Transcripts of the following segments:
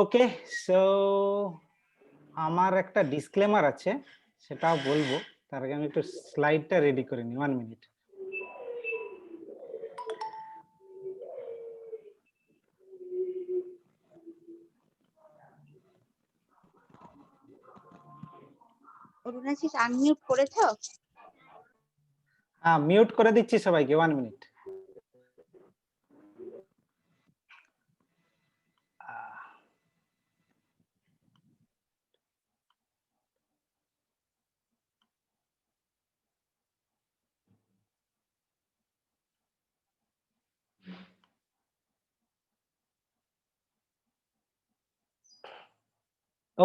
ওকে, so আমার একটা disclaimer আছে, সেটাও বলবো। তার আগে আমি একটু স্লাইডটা রেডি করে নিই, 1 মিনিট। অরুণাশিস আনমিউট করেছো? হ্যাঁ, মিউট করে দিচ্ছি সবাইকে, 1 minute.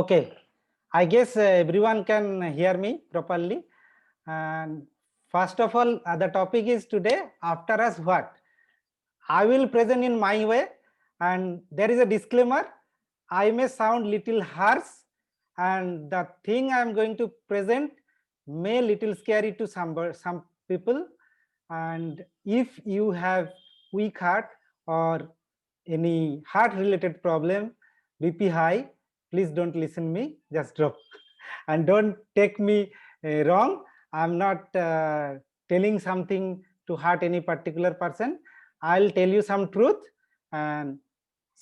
Okay, I guess everyone can hear me properly. And first of all, the topic is today, after us what? I will present in my way, and there is a disclaimer. I may sound little harsh, and the thing I am going to present may little scary to some people. And if you have weak heart or any heart related problem, BP high, please don't listen me, just drop. And don't take me wrong. I'm not telling something to hurt any particular person. I'll tell you some truth and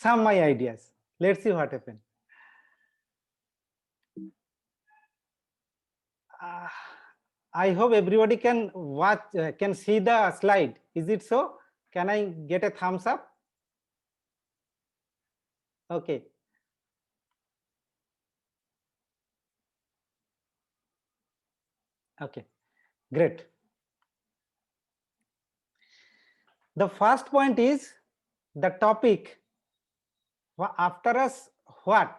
some my ideas. Let's see what happens. I hope everybody can watch, can see the slide. Is it so? Can I get a thumbs up? Okay. Okay, great. The first point is the topic, after us what?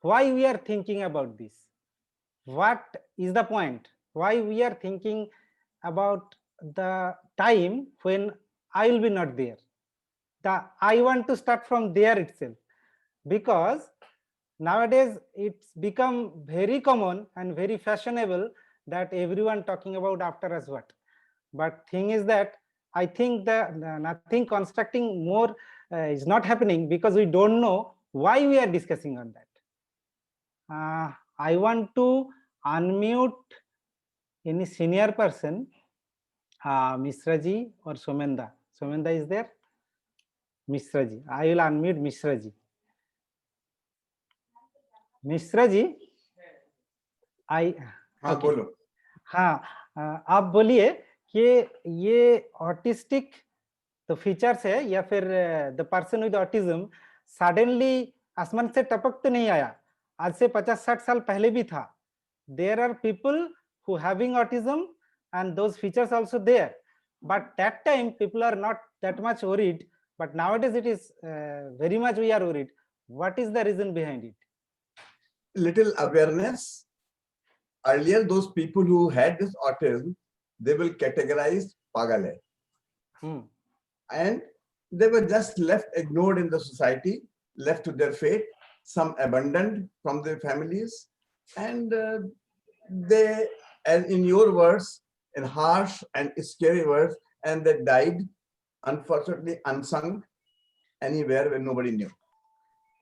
Why we are thinking about this? What is the point? Why we are thinking about the time when I will be not there? I want to start from there itself, because nowadays it's become very common and very fashionable that everyone talking about after us what. But thing is that I think that nothing constructing more is not happening, because we don't know why we are discussing on that. I want to unmute any senior person, Misra ji or Somenda. Somenda is there? Misra ji. I will unmute Misra ji. Mishra ji, हाँ बोलो। हाँ, आप बोलिए कि ये autistic तो features है या फिर the person with autism suddenly आसमान से टपक तो नहीं आया, आज से 50-60 साल पहले भी था. There are people who having autism and those features also there, but that time people are not that much worried, but nowadays it is very much we are worried. What is the reason behind it? Little awareness. Earlier, those people who had this autism, they will categorize pagal hai. And they were just left ignored in the society, left to their fate, some abandoned from their families, and they, as in your words, in harsh and scary words, and they died, unfortunately unsung, anywhere where nobody knew.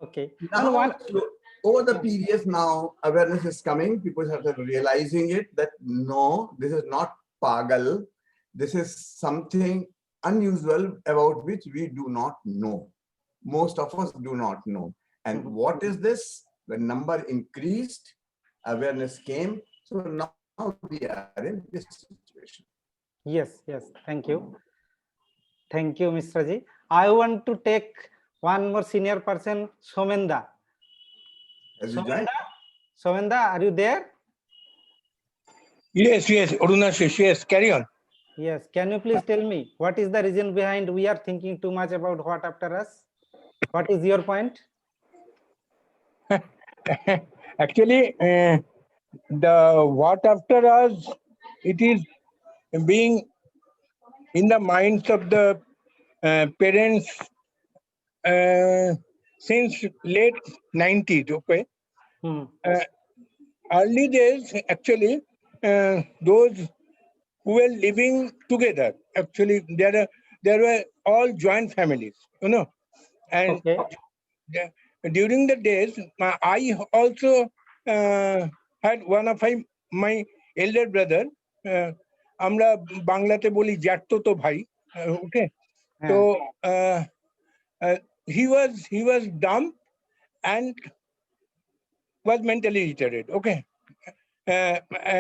Okay. Now, over the periods now, awareness is coming. People are realizing it, that no, this is not pagal. This is something unusual about which we do not know. Most of us do not know. And what is this? The number increased, awareness came. So now we are in this situation. Yes, yes. Thank you. Thank you, Mr. Ji. I want to take one more senior person, Somenda. Somenda, are you there? Yes, Arunashish, yes, carry on. Yes, can you please tell me what is the reason behind we are thinking too much about what after us? What is your point? Actually, the what after us, it is being in the minds of the parents since late 90s, okay? Early days, actually, those who were living together, actually, there were all joint families, you know, and during the days, I also had one of my elder brother. আমরা বাংলাতে বলি জ্যাঠতো ভাই, okay? So he was dumb and was mentally retarded, okay?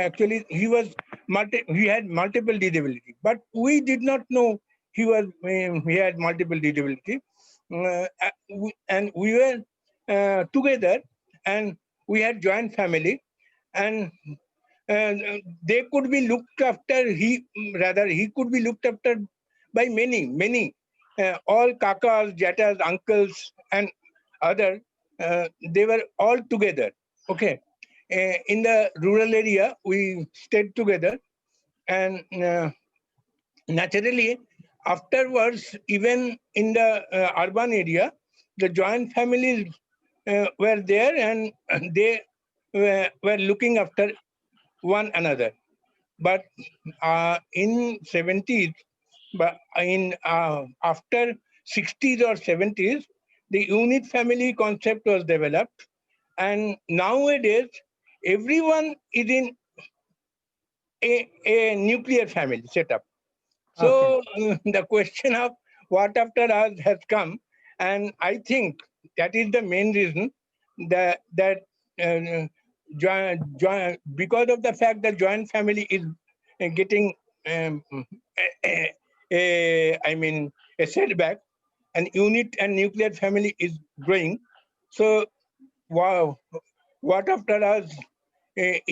Actually, he had multiple disability, but we did not know he had multiple disability, and we were together, and we had joint family, and they could be looked after. He could be looked after by many, all kakas, jatas, uncles, and other. They were all together, okay? In the rural area, we stayed together, and naturally, afterwards, even in the urban area, the joint families were there, and they were looking after one another. But in 70s, but in after 60s or 70s, the unit family concept was developed, and nowadays everyone is in a nuclear family setup. So the question of what after us has come, and I think that is the main reason that because of the fact that joint family is getting I mean a setback, and unit and nuclear family is growing. So wow, what after us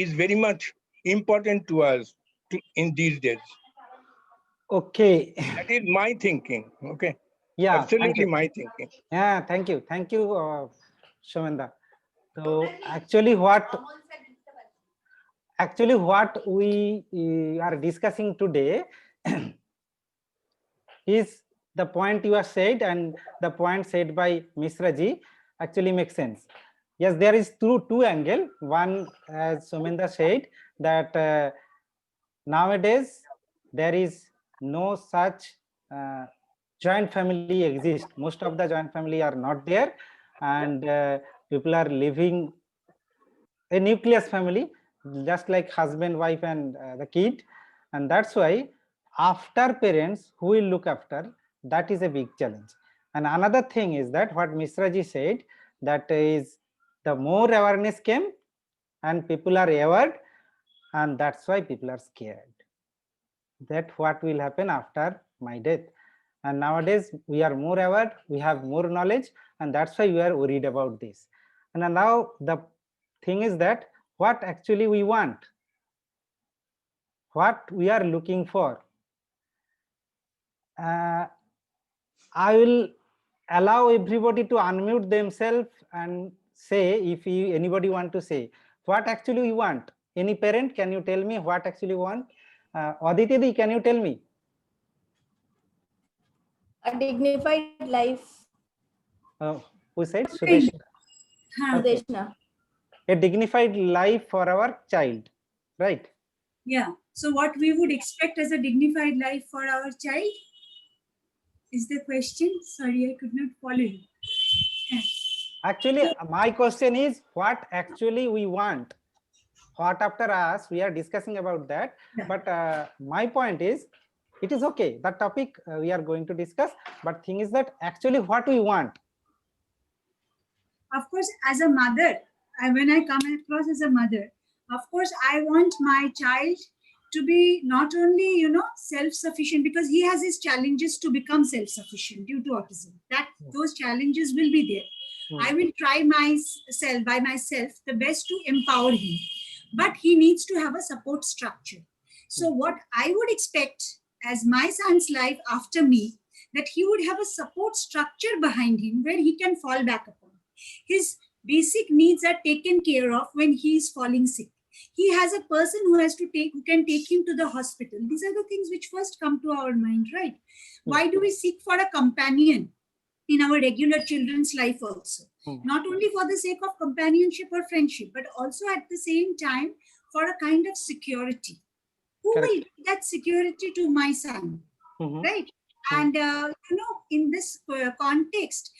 is very much important to us in these days. Okay. That is my thinking. Okay. Yeah. Absolutely my thinking. Yeah. Thank you, Shomenda. So actually, what we are discussing today is the point you have said, and the point said by Misra ji actually makes sense. Yes, there is two angles. One, as Somenda said, that nowadays there is no such joint family exists. Most of the joint family are not there, and people are living a nucleus family, just like husband, wife, and the kid. And that's why after parents, who will look after, that is a big challenge. And another thing is that what Misra ji said, that is the more awareness came and people are aware, and that's why people are scared that what will happen after my death. And nowadays we are more aware, we have more knowledge, and that's why we are worried about this. And now the thing is that what actually we want, what we are looking for. I will allow everybody to unmute themselves and say, if anybody want to say what actually we want. Any parent, can you tell me what actually you want? Aditi di, can you tell me? A dignified life. Who said? Sudeshna. Sudeshna. A dignified life for our child, right? Yeah. So what we would expect as a dignified life for our child is the question. Sorry, I could not follow you. Actually, my question is what actually we want. What after us, we are discussing about that. Yeah. But my point is, it is okay, that topic we are going to discuss, but thing is that actually what we want. Of course, as a mother, when I come across as a mother, of course, I want my child to be not only, self-sufficient, because he has his challenges to become self-sufficient due to autism. Those challenges will be there. I will try by myself the best to empower him, but he needs to have a support structure. So what I would expect as my son's life after me, that he would have a support structure behind him where he can fall back upon. His basic needs are taken care of when he is falling sick. He has a person who can take him to the hospital. These are the things which first come to our mind, right? Why do we seek for a companion in our regular children's life also? Not only for the sake of companionship or friendship, but also at the same time for a kind of security. Who will give that security to my son, right? And in this context,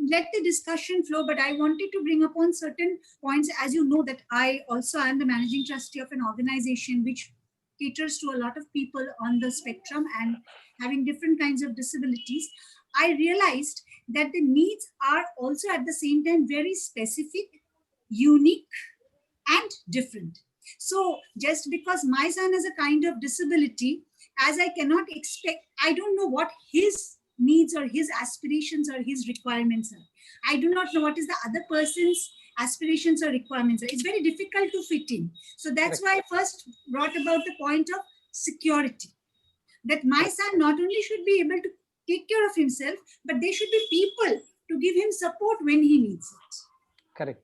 let the discussion flow, but I wanted to bring upon certain points. As you know that I also am the managing trustee of an organization which caters to a lot of people on the spectrum and having different kinds of disabilities. I realized that the needs are also at the same time very specific, unique, and different. So just because my son has a kind of disability, as I cannot expect, I don't know what his needs or his aspirations or his requirements are. I do not know what is the other person's aspirations or requirements are. It's very difficult to fit in. So that's why I first brought about the point of security. That my son not only should be able to take care of himself, but there should be people to give him support when he needs it. Correct.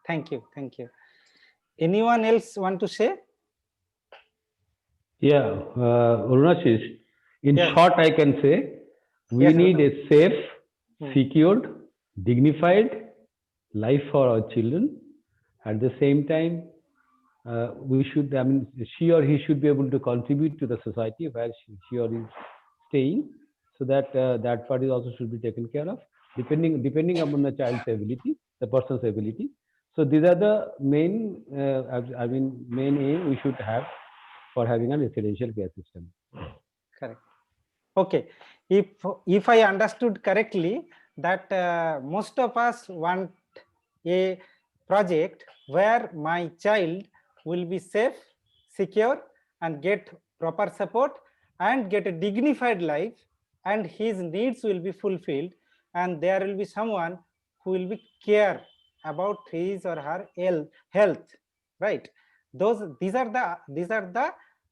Thank you. Thank you. Anyone else want to say? Yeah, Arunashish, in Yes. short, I can say we Yes, need a safe, Hmm. secured, dignified life for our children. At the same time, we should, I mean, she or he should be able to contribute to the society where she or he is staying, so that that part is also should be taken care of, depending upon the child's ability, the person's ability. So these are the main, main aim we should have for having a residential care system. Correct. Okay. If I understood correctly, that most of us want a project where my child will be safe, secure, and get proper support and get a dignified life, and his needs will be fulfilled, and there will be someone who will be care about his or her health, right? These are the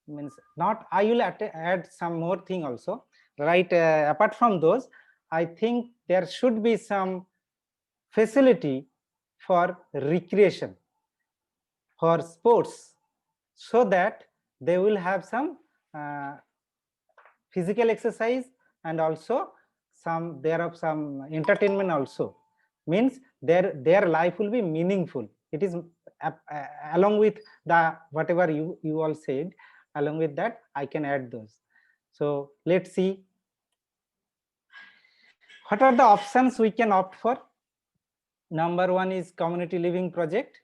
means, not I will add some more thing also, right? Apart from those, I think there should be some facility for recreation, for sports, so that they will have some physical exercise, and also some entertainment also. Means their life will be meaningful. It is along with the whatever you all said, along with that I can add those. So let's see what are the options we can opt for. Number one is community living project.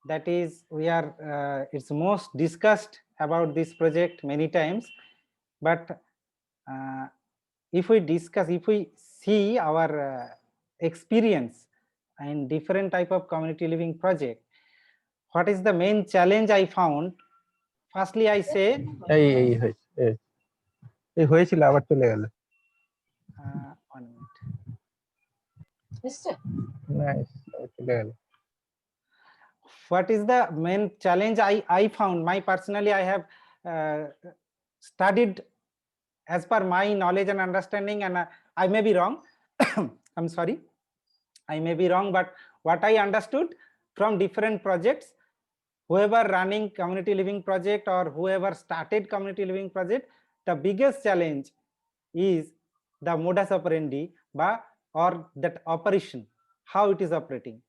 That is, we are it's most discussed about this project many times, but if we see our experience in different type of community living project, what is the main challenge I found? Firstly, I say হয়েছিল আবার চলে গেল 1 minute. Nice. চলে গেল What is the main challenge I found? My personally, I have studied as per my knowledge and understanding, and I may be wrong. I'm sorry, I may be wrong, but what I understood from different projects, whoever running community living project or whoever started community living project, the biggest challenge is the modus operandi or that operation, how it is operating,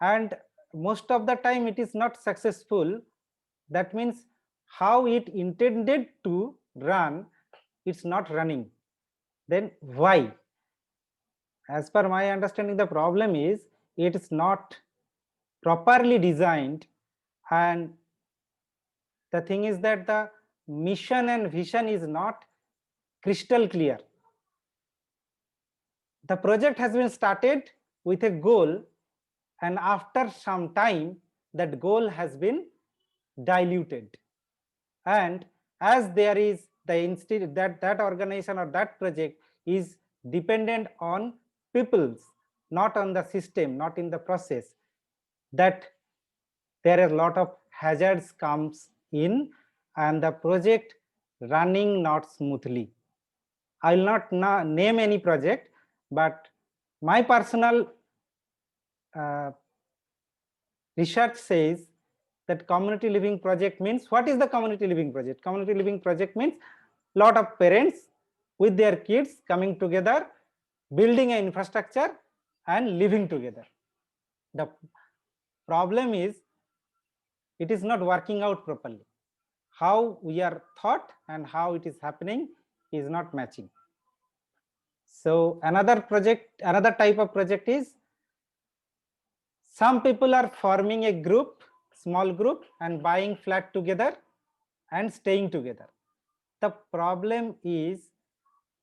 and most of the time it is not successful. That means how it intended to run, it's not running. Then why? As per my understanding, the problem is it is not properly designed, and the thing is that the mission and vision is not crystal clear. The project has been started with a goal, and after some time that goal has been diluted, and as there is the institute, that organization or that project is dependent on peoples, not on the system, not in the process, that there are a lot of hazards comes in, and the project running not smoothly. I will not name any project, but my personal research says that community living project means, what is the community living project? Community living project means lot of parents with their kids coming together, building an infrastructure and living together. The problem is it is not working out properly. How we are thought and how it is happening is not matching. So another type of project is some people are forming a group, small group, and buying flat together and staying together. The problem is,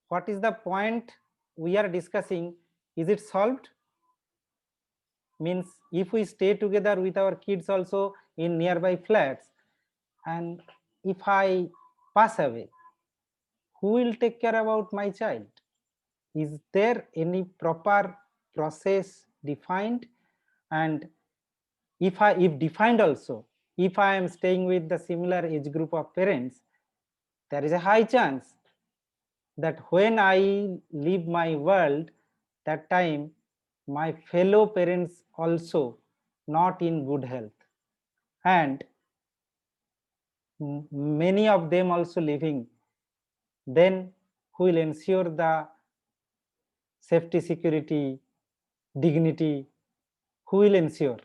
what is the point we are discussing? Is it solved? Means if we stay together with our kids also in nearby flats, and if I pass away, who will take care about my child? Is there any proper process defined? And if defined also, if I am staying with the similar age group of parents, there is a high chance that when I leave my world, that time my fellow parents also not in good health, and many of them also living, then who will ensure the safety, security, dignity? Who will ensure?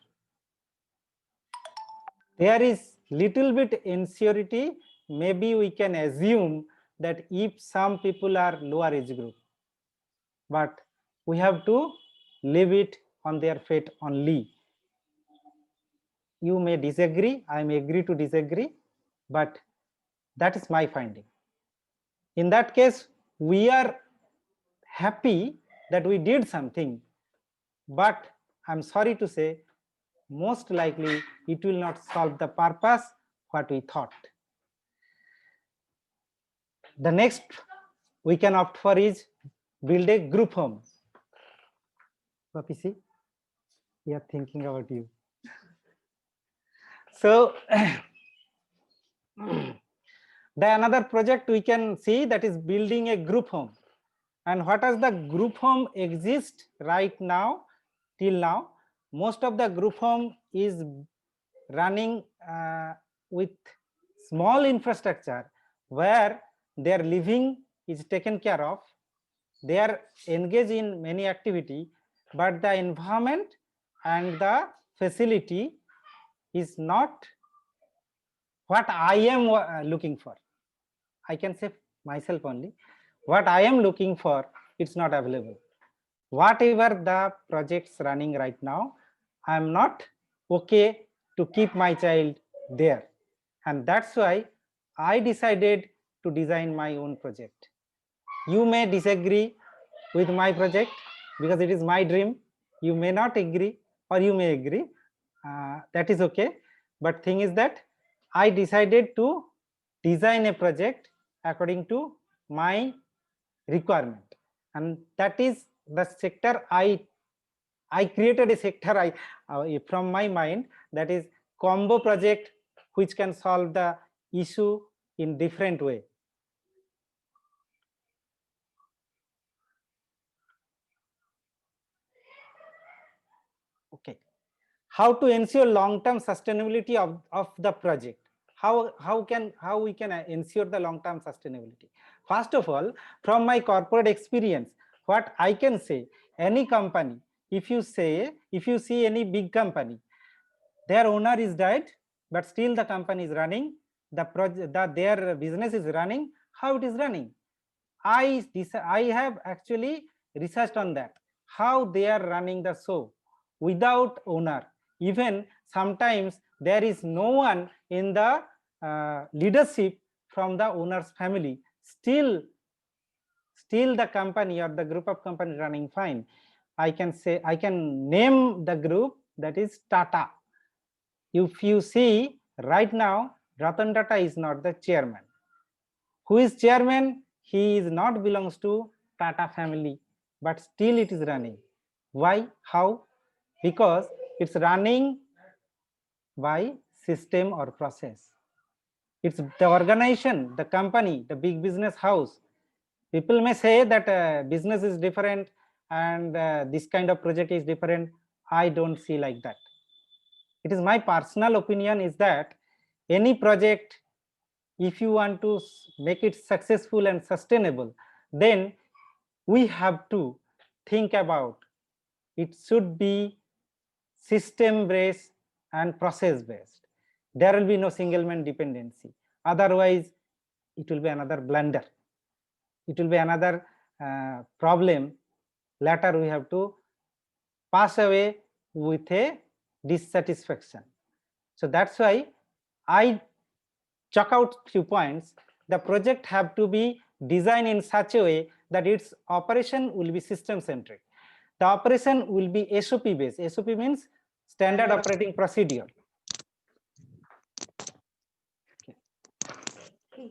There is little bit insecurity. Maybe we can assume that if some people are lower age group, but we have to leave it on their fate only. You may disagree, I may agree to disagree, but that is my finding. In that case, we are happy that we did something, but I'm sorry to say, most likely it will not solve the purpose what we thought. The next we can opt for is build a group home. Papisi, we are thinking about you. So the another project we can see, that is building a group home. And what does the group home exist right now? Till now, most of the group home is running with small infrastructure, where their living is taken care of. They are engaged in many activity, but the environment and the facility is not what I am looking for. I can say myself only, what I am looking for, it's not available. Whatever the projects running right now, I am not okay to keep my child there. And that's why I decided to design my own project. You may disagree with my project because it is my dream. You may not agree, or you may agree. That is okay. But thing is that I decided to design a project according to my requirement, and that is the sector I created a sector from my mind, that is combo project, which can solve the issue in different way. Okay, how to ensure long-term sustainability of the project? How we can ensure the long-term sustainability? First of all, from my corporate experience, what I can say, any company, if you see any big company, their owner is died, but still the company is running, their business is running. How it is running? I have actually researched on that, how they are running the show without owner. Even sometimes there is no one in the leadership from the owner's family. Still the company or the group of company running fine. I can name the group, that is Tata. If you see right now, Ratan Tata is not the chairman. Who is chairman? He is not belongs to Tata family, but still it is running. Why? How? Because it's running by system or process. It's the organization, the company, the big business house. People may say that business is different and this kind of project is different. I don't see like that. It is my personal opinion is that any project, if you want to make it successful and sustainable, then we have to think about it should be system based and process based. There will be no single man dependency. Otherwise, it will be another blunder. It will be another problem, later we have to pass away with a dissatisfaction. So that's why I chalk out few points. The project have to be designed in such a way that its operation will be system centric. The operation will be SOP based. SOP means standard operating procedure. Okay.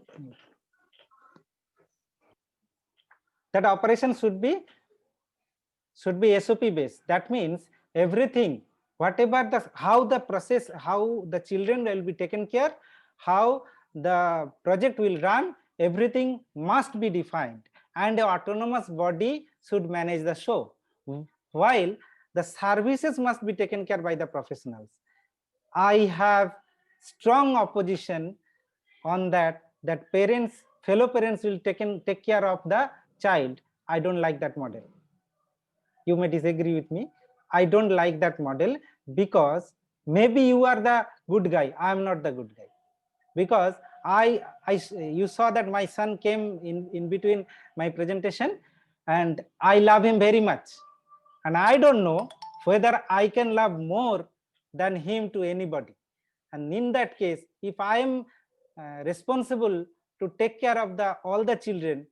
That operation should be SOP based. That means everything, whatever the how the process, how the children will be taken care, how the project will run, everything must be defined, and the autonomous body should manage the show, while the services must be taken care by the professionals. I have strong opposition on that parents, fellow parents will take care of the child. I don't like that model. You may disagree with me. I don't like that model, because maybe you are the good guy, I am not the good guy. Because you saw that my son came in between my presentation, and I love him very much, and I don't know whether I can love more than him to anybody. And in that case, if I am responsible to take care of all the children,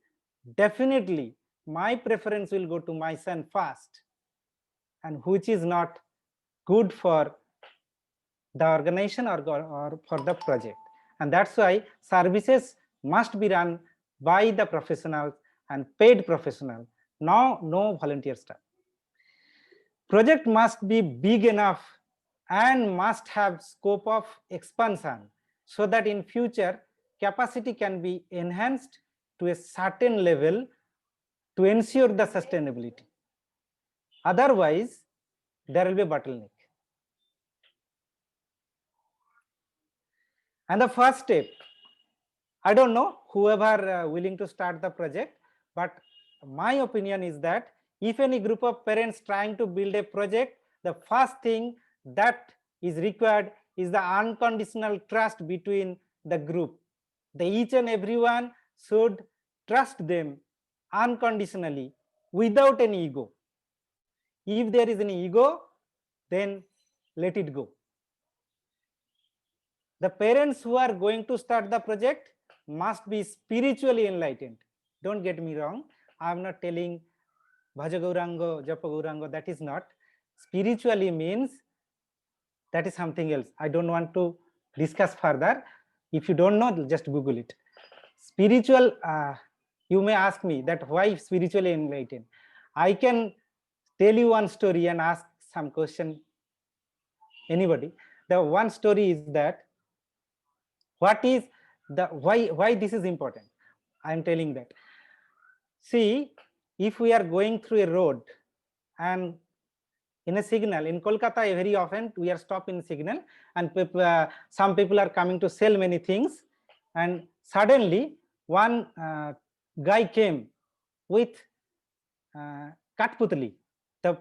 definitely my preference will go to my son first, and which is not good for the organization or for the project. And that's why services must be run by the professionals and paid professional, no volunteer staff. Project must be big enough and must have scope of expansion, so that in future capacity can be enhanced to a certain level to ensure the sustainability. Otherwise, there will be a bottleneck. And the first step, I don't know whoever willing to start the project, but my opinion is that if any group of parents trying to build a project, the first thing that is required is the unconditional trust between the group. Each and everyone should trust them unconditionally, without any ego. If there is any ego, then let it go. The parents who are going to start the project must be spiritually enlightened. Don't get me wrong. I am not telling Bhaja Gaurango, Japa Gaurango, that is not. Spiritually means that is something else. I don't want to discuss further. If you don't know, just Google it. Spiritual, you may ask me that why spiritually enlightened. I can tell you one story and ask some question, anybody. The one story is that, what is the why this is important? I am telling that. See, if we are going through a road and in a signal, in Kolkata very often we are stopped in signal, and some people are coming to sell many things, and suddenly one guy came with Katputli, the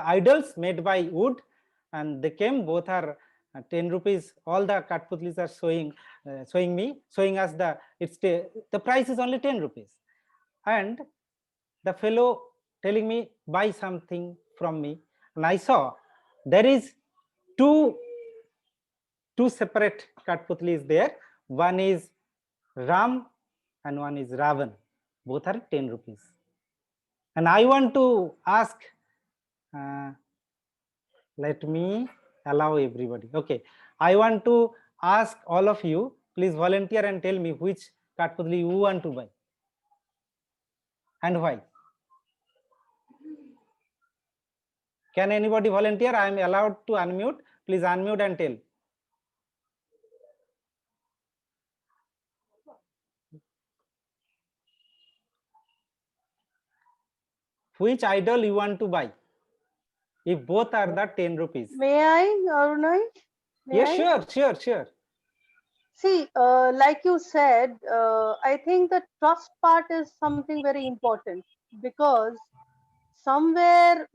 idols made by wood, and they came, both are 10 rupees. All the Katputlis are showing us the price is only 10 rupees. And the fellow telling me, buy something from me. And I saw there is two separate Katputlis there. One is Ram and one is Ravan. Both are 10 rupees. And I want to ask, let me allow everybody. Okay, I want to ask all of you, please volunteer and tell me which Katputli you want to buy and why. Can anybody volunteer? I am allowed to unmute. Please unmute and tell. Which idol you want to buy? If both are the 10 rupees. May I, Arunai? Yes, sure. See, like you said, I think the trust part is something very important, because somewhere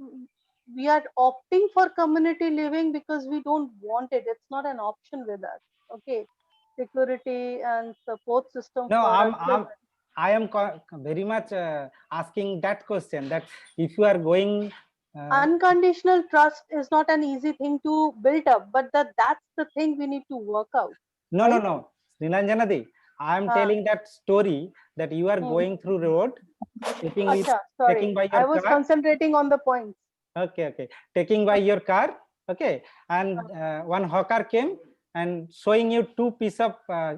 we are opting for community living because we don't want it. It's not an option with us. Okay, security and support system. No, I am very much asking that question, that if you are going Unconditional trust is not an easy thing to build up, but that's the thing we need to work out. no, right? no. Nilanjanadi, I am Ah. telling that story that you are Hmm. going through road, taking Acha, sorry. by I your was car. concentrating on the points. Okay. Taking by your car, okay, and one hawker came and showing you two piece of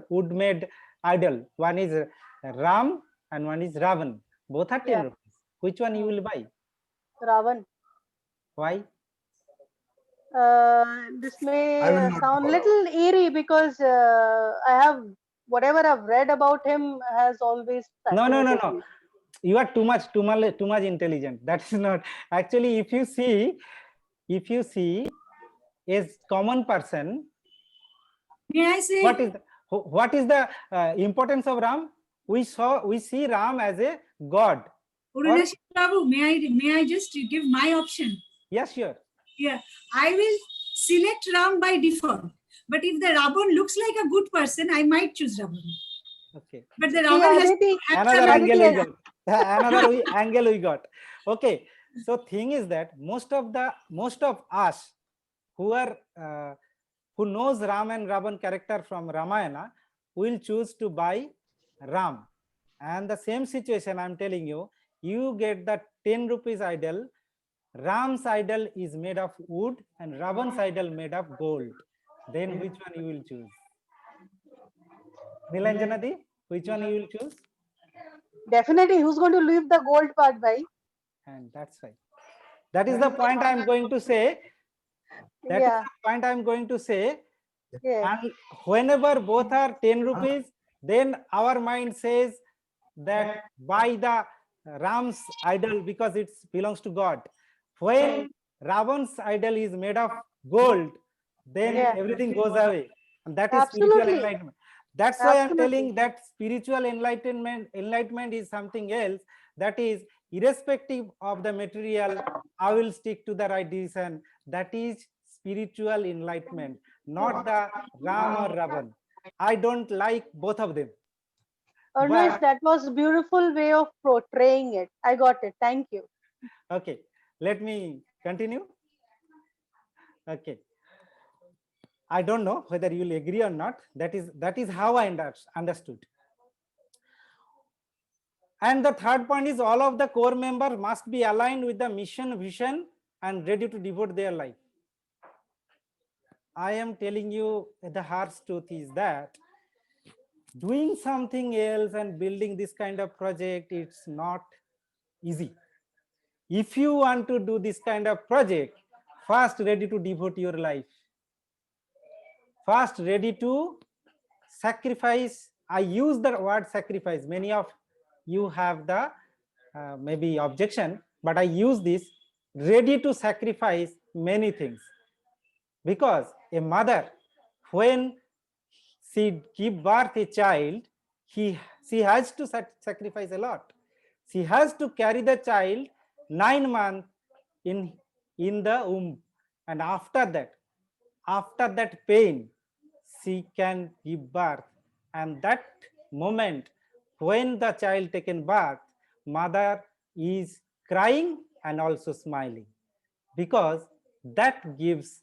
wood made idol. One is Ram and one is Ravan. Both are 10 Yeah. rupees. Which one you will buy? Ravan. Why? This I may will not sound follow. little eerie because I have whatever I've read about him has always No. fascinated me. You are too much intelligent. That is not actually. If you see, as common person, May I say? what is the importance of Ram? We see Ram as a god. Urunasi Babu, may I just give my option? Yes, sure. Yeah, I will select Ram by default. But if the Ravan looks like a good person, I might choose Ravan. Okay. But the Ravan has Another angle we got. Another angle we got. Okay. So thing is that most of us who are who knows Ram and Ravan character from Ramayana will choose to buy Ram. And the same situation I'm telling you, you get the 10 rupees idol. Ram's idol is made of wood and Ravan's idol made of gold. Then which one you will choose? Nilanjanadi, which one you will choose? Definitely, who's going to leave the gold part, bhai? And that's right. That is the point I'm going to say. That is Yeah. the point I'm going to say. Yeah. And whenever both are 10 rupees, then our mind says that buy the Ram's idol because it belongs to God. When Ravan's idol is made of gold, then Yeah. everything goes away. And that is spiritual Absolutely. enlightenment. That's why I'm Absolutely. telling that spiritual enlightenment is something else. That is irrespective of the material, I will stick to the right decision. That is spiritual enlightenment, not the Ram or Ravan. I don't like both of them. Arnesh, But that was a beautiful way of portraying it. I got it. Thank you. okay, let me continue. Okay. I don't know whether you will agree or not. That is how I understood. And the third point is all of the core members must be aligned with the mission, vision, and ready to devote their life. I am telling you the harsh truth is that doing something else and building this kind of project, it's not easy. If you want to do this kind of project, first ready to devote your life. First ready to sacrifice. I use the word sacrifice. Many of you have the maybe objection, but I use this, ready to sacrifice many things. Because a mother, when she give birth a child, she has to sacrifice a lot. She has to carry the child 9 months in the womb, and after that pain, she can give birth. And that moment when the child taken birth, mother is crying and also smiling, because that gives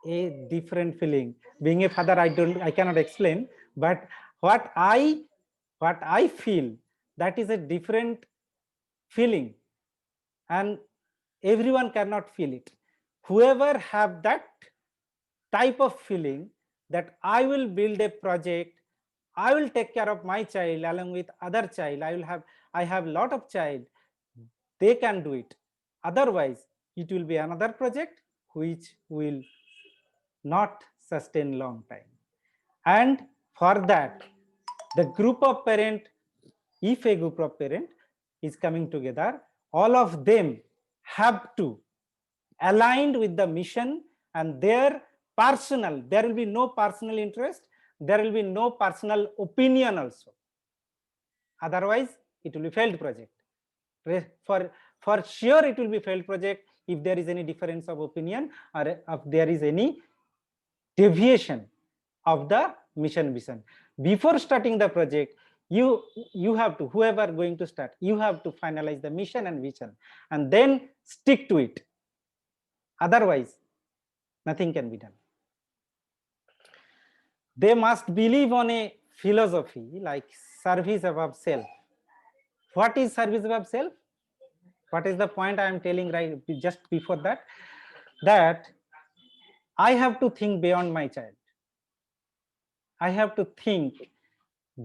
a different feeling. Being a father, I cannot explain, but what I feel, that is a different feeling, and everyone cannot feel it. Whoever have that type of feeling that I will build a project, I will take care of my child along with other child, I have lot of child, they can do it. Otherwise it will be another project which will not sustain long time. And for that, the group of parent, if a group of parent is coming together, all of them have to aligned with the mission, and their personal, there will be no personal interest, there will be no personal opinion also. Otherwise it will be failed project. For sure it will be failed project if there is any difference of opinion, or if there is any deviation of the mission vision. Before starting the project, you have to, whoever going to start, you have to finalize the mission and vision and then stick to it. Otherwise, nothing can be done. They must believe on a philosophy like service above self. What is service above self? What is the point I am telling right just before that? That I have to think beyond my child. I have to think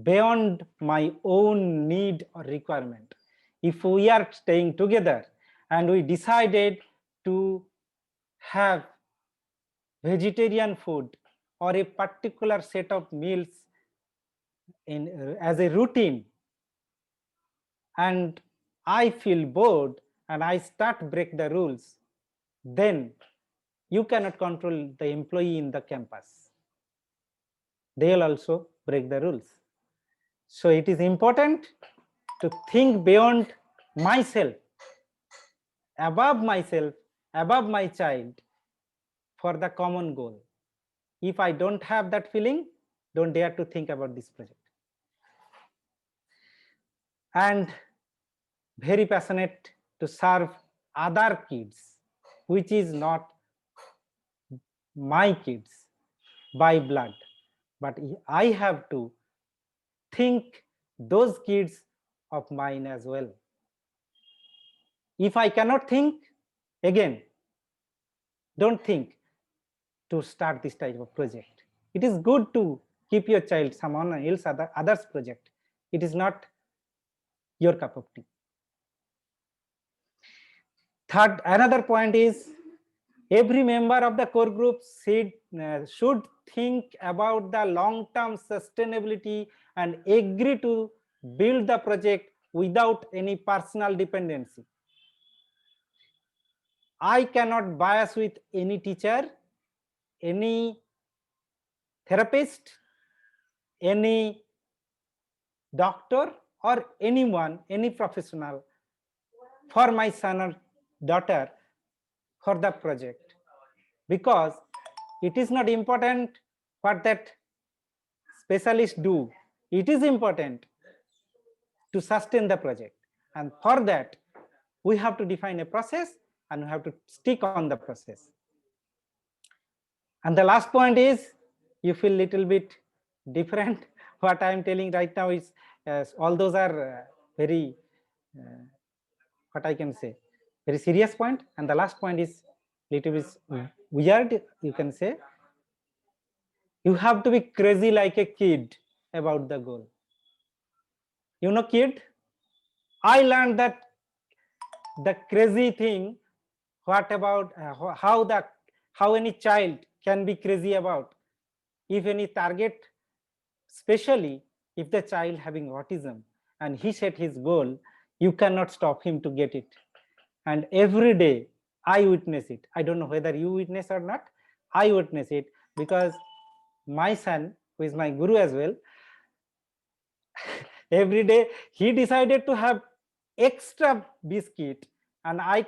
beyond my own need or requirement. If we are staying together and we decided to have vegetarian food or a particular set of meals as a routine, and I feel bored and I start break the rules, then you cannot control the employee in the campus. They'll also break the rules. So it is important to think beyond myself, above myself, above my child, for the common goal. If I don't have that feeling, don't dare to think about this project. And very passionate to serve other kids, which is not my kids by blood, but I have to think those kids of mine as well. If I cannot think, again, don't think to start this type of project. It is good to keep your child someone else others project. It is not your cup of tea. Third, another point is every member of the core group should think about the long-term sustainability and agree to build the project without any personal dependency. I cannot bias with any teacher, any therapist, any doctor, or anyone, any professional for my son or daughter for the project, because it is not important what that specialist do. It is important to sustain the project, and for that we have to define a process and we have to stick on the process. And the last point is, you feel little bit different. What I am telling right now is all those are very what I can say, very serious point, and the last point is little bit weird, you can say. You have to be crazy like a kid about the goal. You know, kid, I learned that the crazy thing, what about how any child can be crazy about, if any target, especially if the child having autism and he set his goal, you cannot stop him to get it. And every day I witness it. I don't know whether you witness or not. I witness it because my son, who is my guru as well, every day he decided to have extra biscuit, and I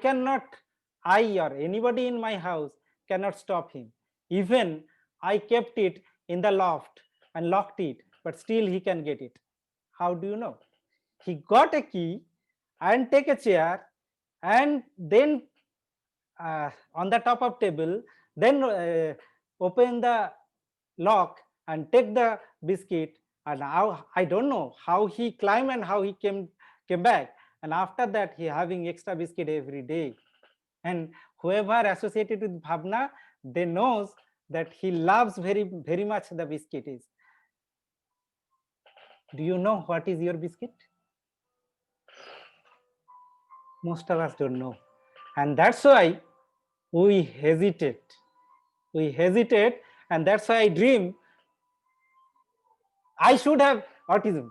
or anybody in my house cannot stop him. Even I kept it in the loft and locked it, but still he can get it. How do you know? He got a key and take a chair, and then on the top of table, then open the lock and take the biscuit. And now I don't know how he climbed and how he came back. And after that, he having extra biscuit every day. And whoever associated with Bhavna, they knows that he loves very much the biscuit is. Do you know what is your biscuit? Most of us don't know. And that's why we hesitate. We hesitate, and that's why I dream I should have autism.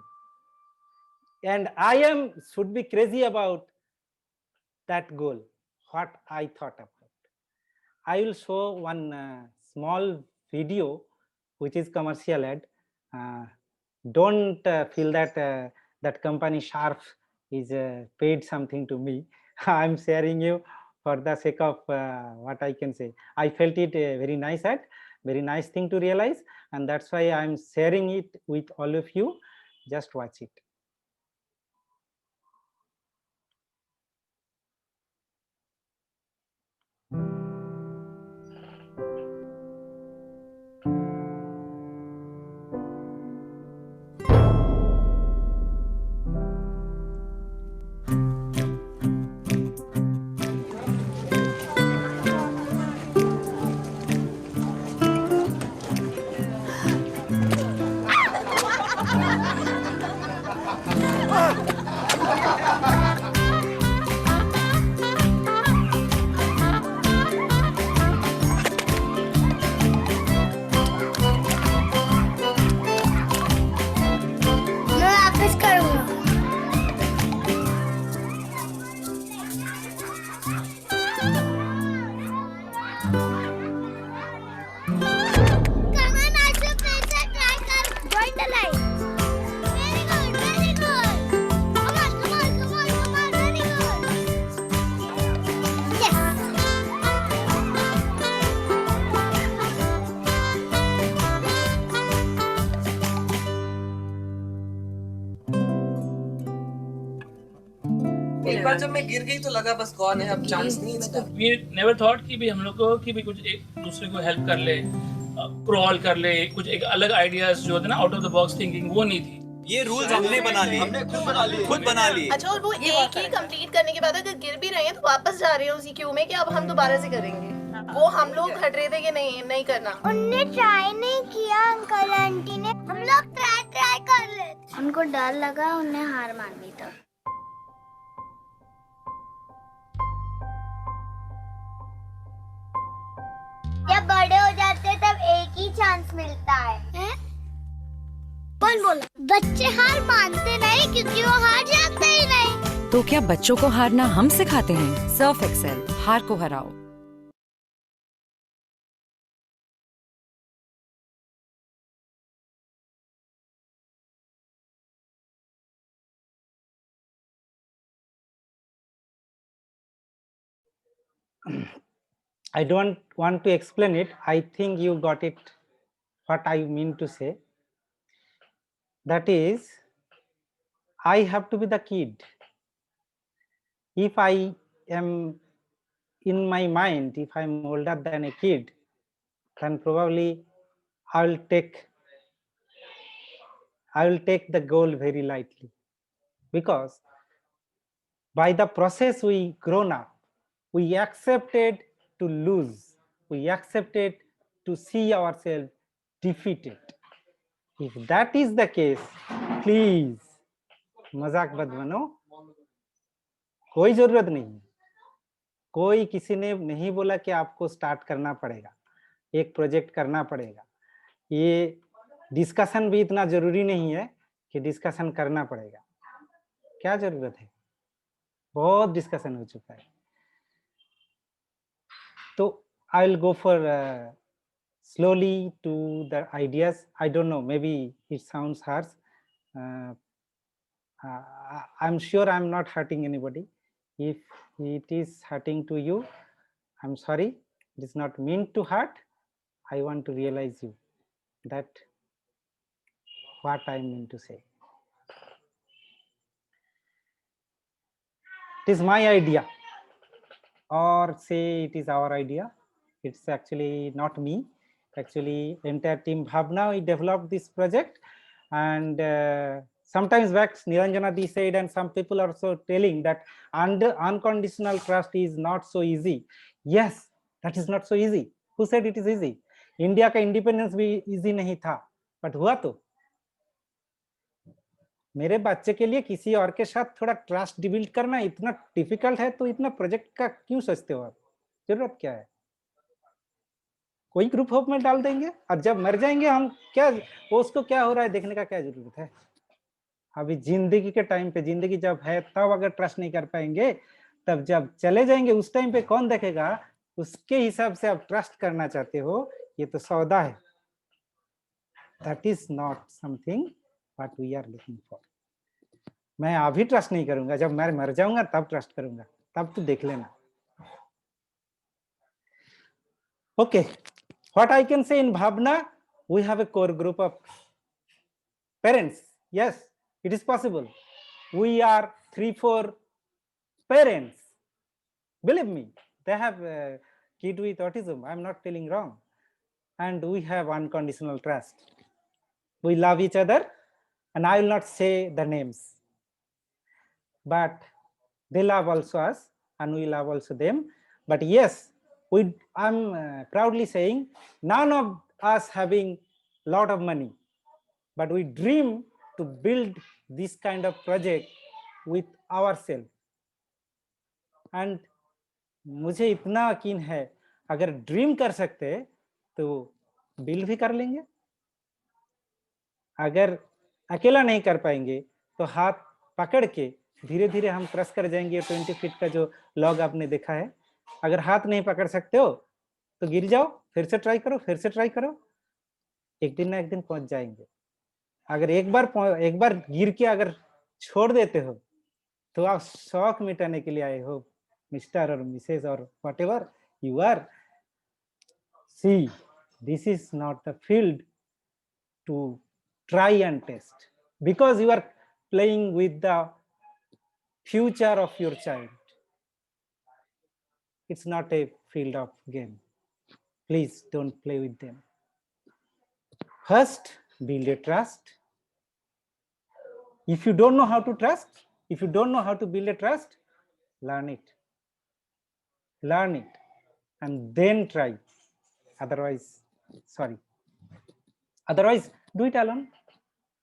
And I should be crazy about that goal, what I thought about. I will show one small video, which is commercial ad. Don't feel that that company Sharp is paid something to me. I'm sharing you for the sake of what I can say. I felt it a very nice ad, very nice thing to realize, and that's why I'm sharing it with all of you just watch it. मैं वापस करूँगा। Come on, Ashu, फिर से try कर। Join the line. Very good, very good. Come on, come on, come on, come on, very good. Yes. एक बार जब मैं गिर गई तो लगा बस कौन है, अब चांस नहीं इसका। We never thought कि भी हम लोग को कि भी कुछ एक दूसरे को हेल्प कर ले, क्रॉल कर ले, कुछ एक अलग आइडियाज जो होते हैं ना, out of the box thinking, वो नहीं थी। ये रूल्स हमने बना लिए, हमने खुद बना लिए। अच्छा, और वो एक ही कंप्लीट करने के बाद अगर गिर भी रहे हैं तो वापस जा रहे हैं उसी क्यू में कि अब हम दोबारा से करेंगे। वो हम लोग हट रहे थे कि नहीं करना। उनने ट्राई नहीं किया, अंकल आंटी ने। हम लोग ट्राई कर रहे थे। उनको डर लगा, उन्हें हार मान ली तब। जब बड़े हो जाते हैं तब एक ही चांस मिलता है? कौन बोला? बच्चे हार मानते नहीं क्योंकि वो हार जानते ही नहीं। तो क्या बच्चों को हारना हम सिखाते हैं? सर्फ एक्सेल, हार को हराओ। I don't want to explain it. I think you got it, what I mean to say. That is, I have to be the kid. If I am in my mind, if I'm older than a kid, then probably I will take the goal very lightly, because by the process we grown up, we accepted to lose, we accepted to see ourselves defeated. If that is the case, please मजाक मत बनो, कोई जरूरत नहीं है। कोई किसी ने नहीं बोला कि आपको स्टार्ट करना पड़ेगा, एक प्रोजेक्ट करना पड़ेगा। ये डिस्कशन भी इतना जरूरी नहीं है कि डिस्कशन करना पड़ेगा। क्या जरूरत है? बहुत डिस्कशन हो चुका है। तो I will go for slowly to the ideas. I don't know, maybe it sounds harsh. I'm sure I'm not hurting anybody. If it is hurting to you, I'm sorry. It is not meant to hurt. I want to realize you that what I mean to say. It is my idea, or say it is our idea. It's actually not me. Actually, entire team Bhavna, we developed this project, and sometimes back Niranjana Di said, and some people are also telling that unconditional trust is not so easy. Yes, that is not so easy. Who said it is easy? India का independence भी easy नहीं था, but हुआ तो। मेरे बच्चे के लिए किसी और के साथ थोड़ा ट्रस्ट बिल्ड करना इतना डिफिकल्ट है, तो इतना प्रोजेक्ट का क्यों सोचते हो आप? जरूरत क्या है? कोई ग्रुप होप में डाल देंगे और जब मर जाएंगे हम, क्या उसको क्या हो रहा है देखने का क्या जरूरत है? अभी जिंदगी के टाइम पे, जिंदगी जब है तब अगर ट्रस्ट नहीं कर पाएंगे, तब जब चले जाएंगे उस टाइम पे कौन देखेगा? उसके हिसाब से आप ट्रस्ट करना चाहते हो, ये तो सौदा है। That is not something what we are looking for. मैं अभी ट्रस्ट नहीं करूंगा, जब मैं मर जाऊंगा तब ट्रस्ट करूंगा, तब तो देख लेना। Okay, what I can say in Bhavna, we have a core group of parents. Yes, It is possible. We are 3-4 parents. Believe me, they have a kid with autism. I'm not telling wrong. And we have unconditional trust. We love each other, and I will not say the names. But they love also us, and we love also them. But yes, I'm proudly saying none of us having a lot of money, but we dream to build this kind of project with ourselves. And मुझे इतना यकीन है अगर dream कर सकते तो build भी कर लेंगे. अगर अकेला नहीं कर पाएंगे तो हाथ पकड़ के धीरे धीरे हम क्रॉस कर जाएंगे. 20 फीट का जो लॉग आपने देखा है, अगर हाथ नहीं पकड़ सकते हो तो गिर जाओ, फिर से ट्राई करो, फिर से ट्राई करो, एक दिन ना एक दिन पहुंच जाएंगे. अगर एक बार गिर के अगर छोड़ देते हो तो आप शौक मिटाने के लिए आए हो, मिस्टर और मिसेस और whatever you are. See, this is not the field to try and test, because you are playing with the future of your child. It's not a field of game. Please don't play with them. First, build a trust. If you don't know how to trust, if you don't know how to build a trust, learn it. Learn it and then try. Otherwise, sorry. Otherwise, do it alone.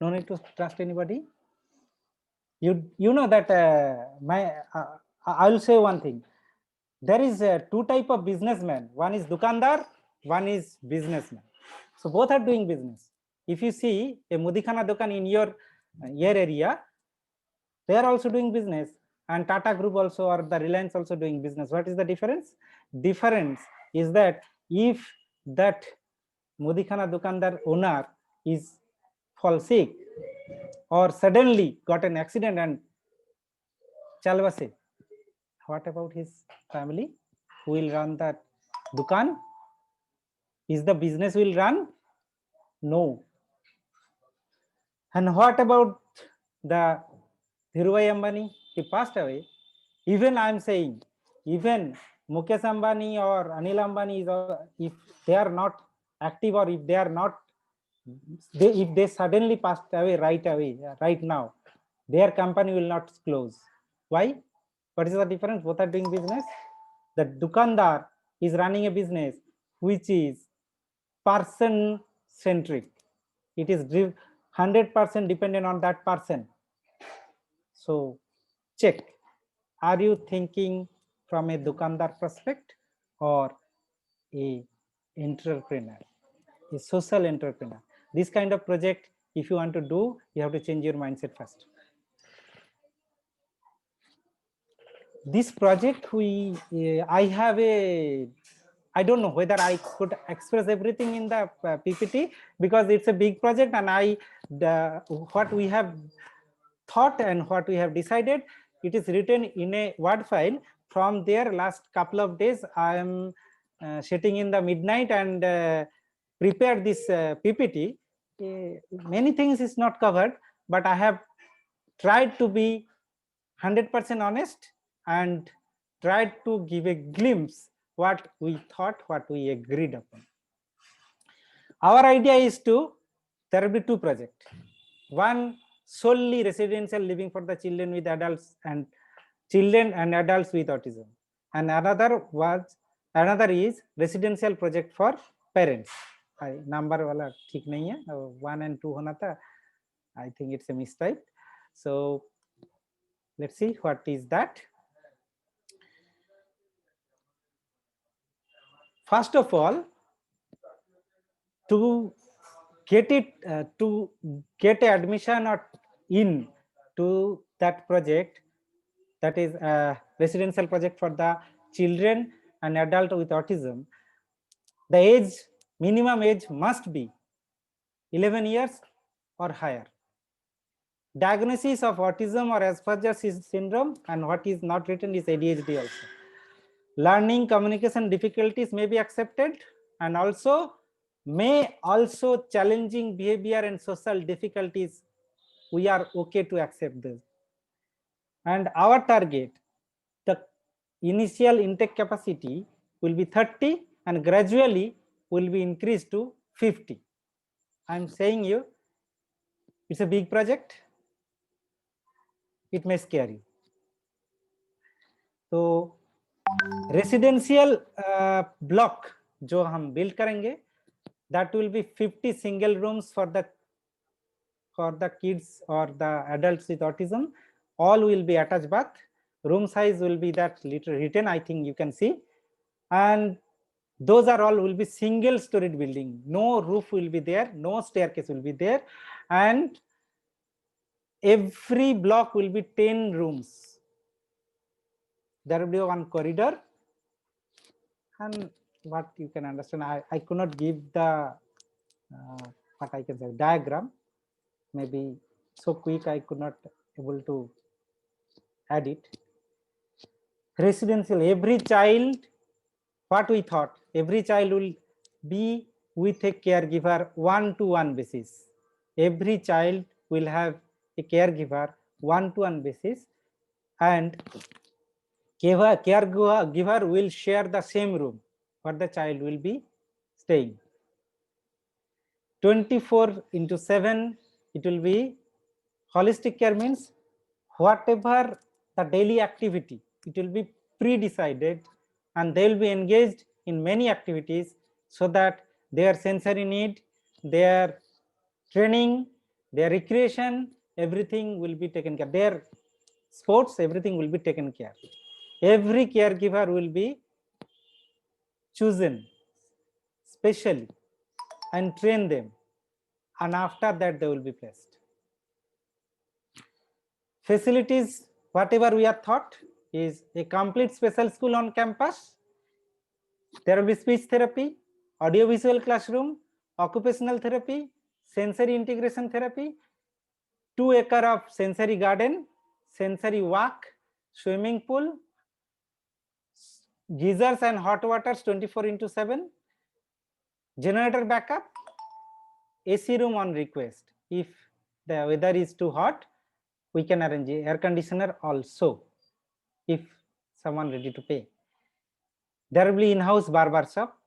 No need to trust anybody. You know that I will say one thing. There is two type of businessmen. One is dukandar, one is businessman. So both are doing business. If you see a Mudikana Dukan in your area, they are also doing business, and Tata Group also, or the Reliance also doing business. What is the difference? Difference is that if that Mudikana Dukandar owner is fall sick or suddenly got an accident and chalvase, what about his family? Who will run that Dukan? Is the business will run? No. And what about the Dhirubhai Ambani? He passed away. Even I am saying, even Mukesh Ambani or Anil Ambani, if they are not active, or if they are not, if they suddenly passed away right now, their company will not close. Why? What is the difference? Both are doing business. The Dukandar is running a business which is person centric. It is 100% dependent on that person. So check, are you thinking from a Dukandar perspective or a entrepreneur, a social entrepreneur? This kind of project, if you want to do, you have to change your mindset first. This project, I don't know whether I could express everything in the PPT, because it's a big project, and what we have thought and what we have decided, it is written in a Word file. From there, last couple of days, I am sitting in the midnight and prepared this PPT. Many things is not covered, but I have tried to be 100% honest and tried to give a glimpse what we thought, what we agreed upon. Our idea is there will be two projects. One, solely residential living for the children with adults and children and adults with autism, and another is residential project for parents. Number wala ठीक नहीं है, 1 and 2 होना था. I think it's a mistype. So let's see what is that. First of all, to get admission or in to that project, that is a residential project for the children and adult with autism, the minimum age must be 11 years or higher. Diagnosis of autism or Asperger's syndrome, and what is not written is ADHD also. Learning communication difficulties may be accepted, and also challenging behavior and social difficulties we are okay to accept this. And our target, the initial intake capacity will be 30 and gradually will be increased to 50. I'm saying you, it's a big project. It may scare you. So residential block जो हम build करेंगे, that will be 50 single rooms for the kids or the adults with autism. All will be attached bath. Room size will be that little written, I think you can see. And those are all will be single storied building. No roof will be there, no staircase will be there. And every block will be 10 rooms. There will be one corridor. And what you can understand, I could not give the, what I can say, diagram. Maybe so quick I could not able to add it. Residential, every child, what we thought, every child will be with a caregiver 1-to-1 basis. Every child will have a caregiver 1-to-1 basis, and caregiver will share the same room where the child will be staying. 24/7 it will be holistic care, means whatever the daily activity, it will be pre-decided and they will be engaged in many activities so that their sensory need, their training, their recreation, everything will be taken care. Their sports, everything will be taken care. Every caregiver will be chosen specially and train them, and after that they will be placed. Facilities, whatever we have thought, is a complete special school on campus. There will be speech therapy, audiovisual classroom, occupational therapy, sensory integration therapy, 2 acres of sensory garden, sensory walk, swimming pool, geysers and hot waters 24/7, generator backup, AC room on request. If the weather is too hot, we can arrange air conditioner also, if someone ready to pay. There will be in-house barber shop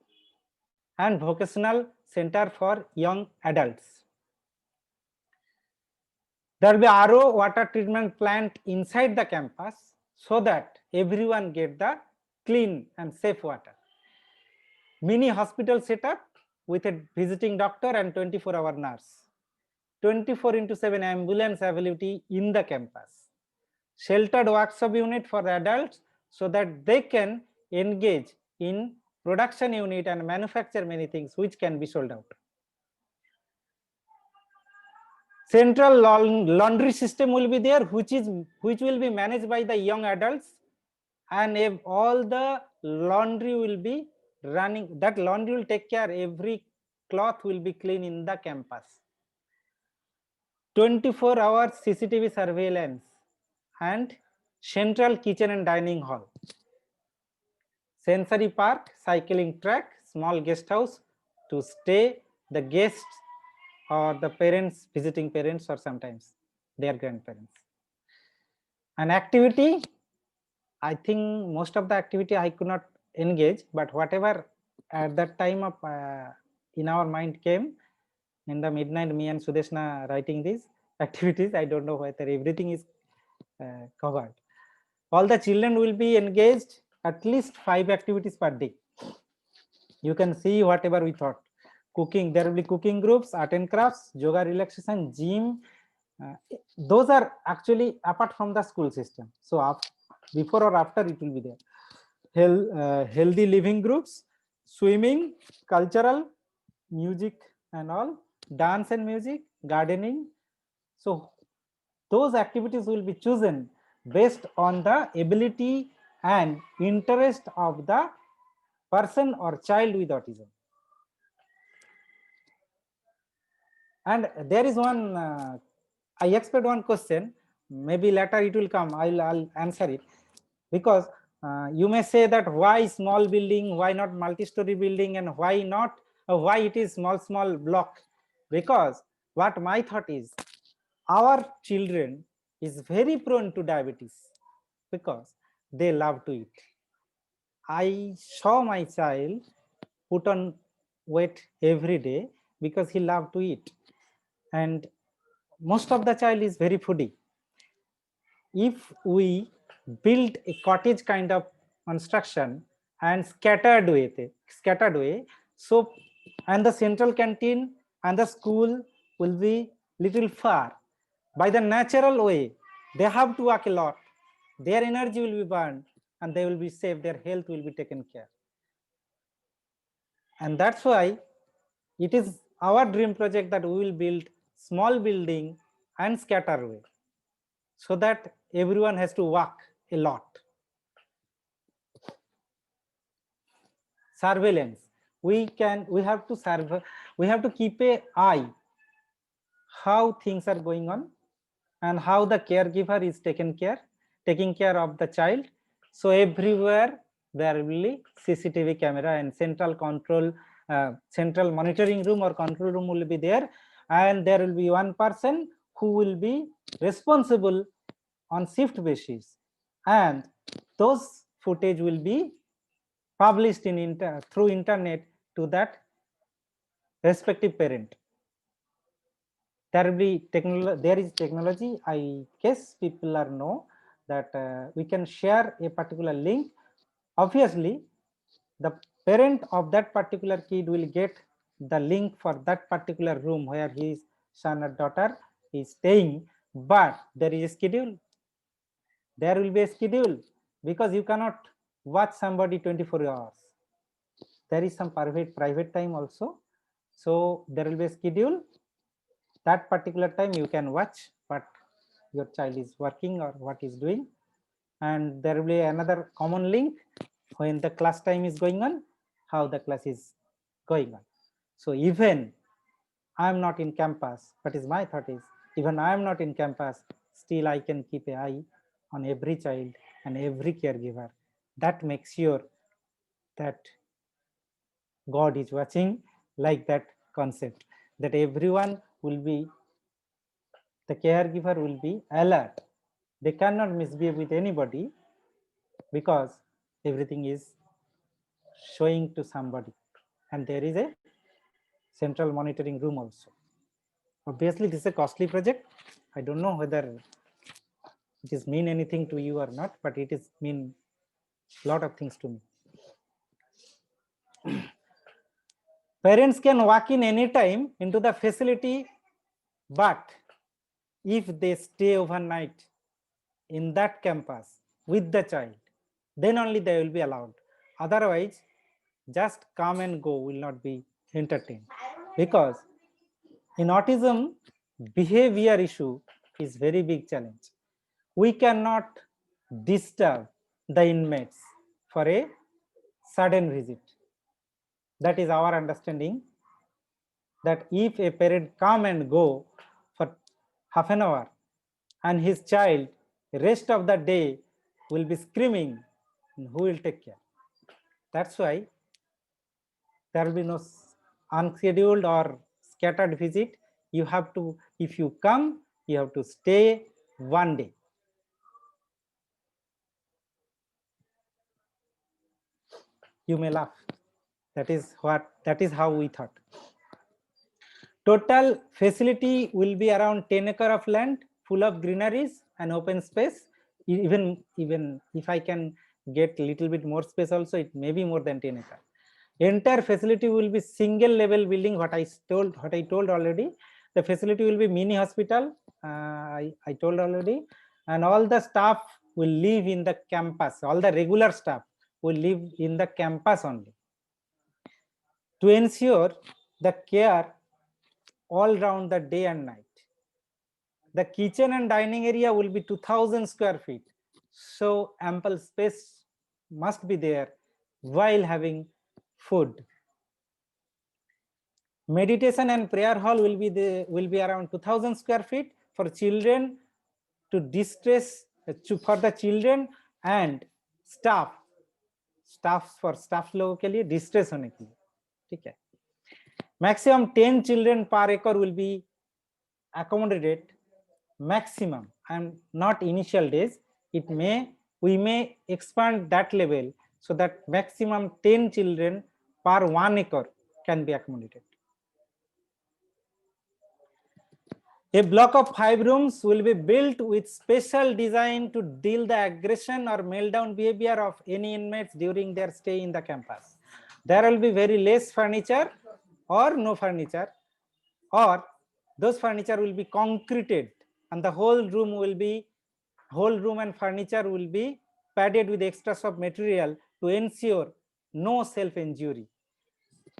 and vocational center for young adults. There will be RO water treatment plant inside the campus so that everyone get the clean and safe water. Mini hospital setup with a visiting doctor and 24-hour nurse. 24/7 ambulance availability in the campus. Sheltered workshop unit for the adults so that they can engage in production unit and manufacture many things which can be sold out. Central laundry system will be there, which will be managed by the young adults, and if all the laundry will be running, that laundry will take care, every cloth will be clean in the campus. 24 hours CCTV surveillance and central kitchen and dining hall. Sensory park, cycling track, small guest house to stay the guests or the parents, visiting parents, or sometimes their grandparents. An activity, I think most of the activity I could not engage, but whatever at that time of in our mind came in the midnight, me and Sudeshna writing these activities. I don't know whether everything is covered. All the children will be engaged at least 5 activities per day. You can see whatever we thought. Cooking, there will be cooking groups, art and crafts, yoga, relaxation, gym. Those are actually apart from the school system. So before or after it will be there. Healthy living groups, swimming, cultural, music and all, dance and music, gardening. So those activities will be chosen based on the ability and interest of the person or child with autism. And there is one, I expect one question, maybe later it will come, I'll answer it, because you may say that why small building, why not multi-story building, and why not, why it is small block? Because what my thought is, our children is very prone to diabetes because they love to eat. I saw my child put on weight every day because he loved to eat, and most of the child is very foodie. If we build a cottage kind of construction and scattered way, so and the central canteen and the school will be little far, by the natural way they have to walk a lot, their energy will be burned and they will be safe, their health will be taken care. And that's why it is our dream project that we will build small building and scatter way, so that everyone has to walk a lot. Surveillance, we have to keep an eye how things are going on and how the caregiver is taking care of the child. So everywhere there will be CCTV camera and central control, central monitoring room or control room will be there, and there will be one person who will be responsible on shift basis, and those footage will be published through internet to that respective parent. There will be there is technology. I guess people are know that we can share a particular link. Obviously, the parent of that particular kid will get the link for that particular room where his son or daughter is staying, but there is a schedule. There will be a schedule, because you cannot watch somebody 24 hours. There is some private time also. So there will be a schedule. That particular time you can watch what your child is working or what is doing. And there will be another common link when the class time is going on, how the class is going on. So even I am not in campus, but is my thought is, even I am not in campus, still I can keep an eye on every child and every caregiver. That makes sure that God is watching, like that concept, that everyone will be, the caregiver will be alert. They cannot misbehave with anybody because everything is showing to somebody, and there is a central monitoring room also. Obviously, this is a costly project. I don't know whether it is mean anything to you or not, but it is mean a lot of things to me. Parents can walk in anytime into the facility, but if they stay overnight in that campus with the child, then only they will be allowed. Otherwise, just come and go will not be entertained, because in autism, behavior issue is very big challenge. We cannot disturb the inmates for a sudden visit. That is our understanding, that if a parent come and go for half an hour and his child rest of the day will be screaming, who will take care? That's why there will be no unscheduled or scattered visit. You have to, if you come, you have to stay one day. You may laugh. That is how we thought. Total facility will be around 10 acres of land, full of greeneries and open space. Even if I can get little bit more space also, it may be more than 10 acres. Entire facility will be single level building. What I told already. The facility will be mini hospital. I told already, and all the staff will live in the campus. All the regular staff will live in the campus only, to ensure the care all round the day and night. The kitchen and dining area will be 2000 square feet. So ample space must be there while having food. Meditation and prayer hall will be around 2000 square feet for children to distress, for the children and staff लोगों के लिए distress होने के लिए, ठीक है. Maximum 10 children per acre will be accommodated maximum and not initial days. We may expand that level so that maximum 10 children per 1 acre can be accommodated. A block of 5 rooms will be built with special design to deal the aggression or meltdown behavior of any inmates during their stay in the campus. There will be very less furniture or no furniture, or those furniture will be concreted and the whole room and furniture will be padded with extra soft material to ensure no self-injury.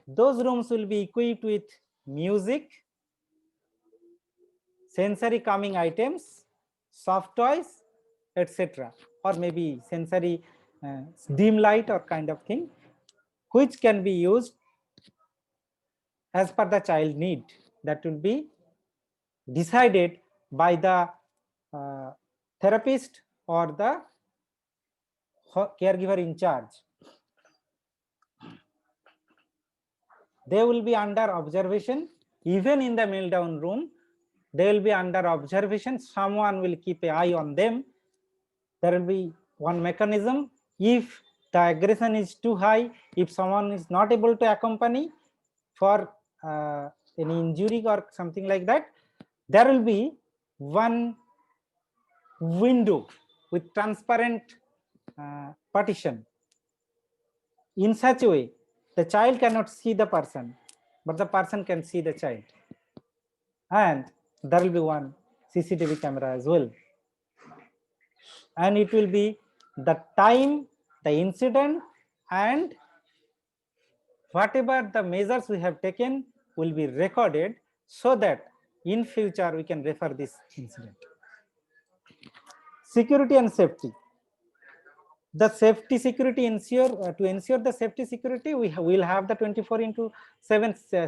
Those rooms will be equipped with music, sensory calming items, soft toys, etc., or maybe sensory dim light or kind of thing, which can be used as per the child need. That will be decided by the therapist or the caregiver in charge. They will be under observation. Even in the meltdown room, they will be under observation. Someone will keep an eye on them. There will be one mechanism. If the aggression is too high, if someone is not able to accompany for any injury or something like that, there will be one window with transparent partition. In such a way, the child cannot see the person, but the person can see the child. And there will be one CCTV camera as well. And it will be the time, the incident, and whatever the measures we have taken will be recorded so that in future we can refer this incident. Security and safety. The safety security to ensure the safety security, we will have the 24/7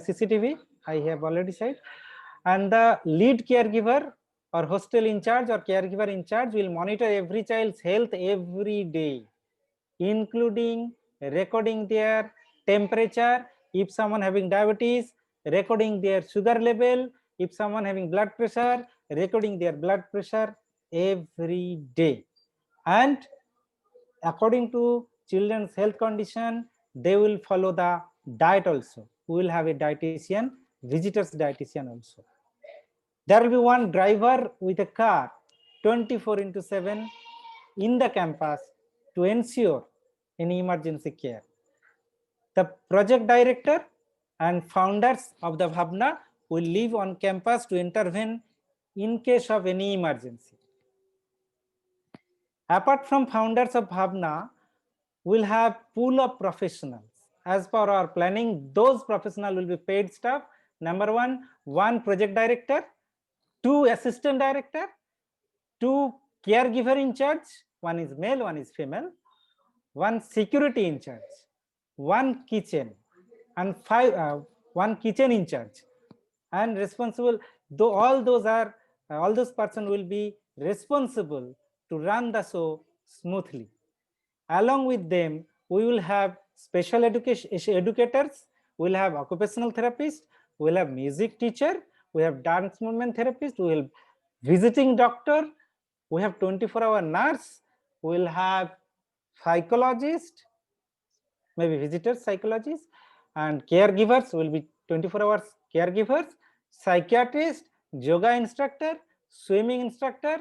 CCTV, I have already said, and the lead caregiver or hostel in charge or caregiver in charge will monitor every child's health every day, including recording their temperature, if someone having diabetes, recording their sugar level, if someone having blood pressure, recording their blood pressure every day. And according to children's health condition, they will follow the diet also. We will have a dietitian, visitor's dietitian also. There will be one driver with a car 24/7 in the campus to ensure any emergency care. The project director and founders of the Bhavna will live on campus to intervene in case of any emergency. Apart from founders of Bhavna, we'll have pool of professionals. As per our planning, those professionals will be paid staff. Number one project director, 2 assistant director, 2 caregiver in charge, one is male, one is female, 1 security in charge, 1 kitchen, and 1 kitchen in charge. And responsible, though all those persons will be responsible to run the show smoothly. Along with them, we will have special educators, we will have occupational therapists, we will have music teacher, we have dance movement therapist, we will have visiting doctor, we have 24-hour nurse, we will have psychologist, maybe visitors psychologists, and caregivers will be 24 hours caregivers, psychiatrist, yoga instructor, swimming instructor,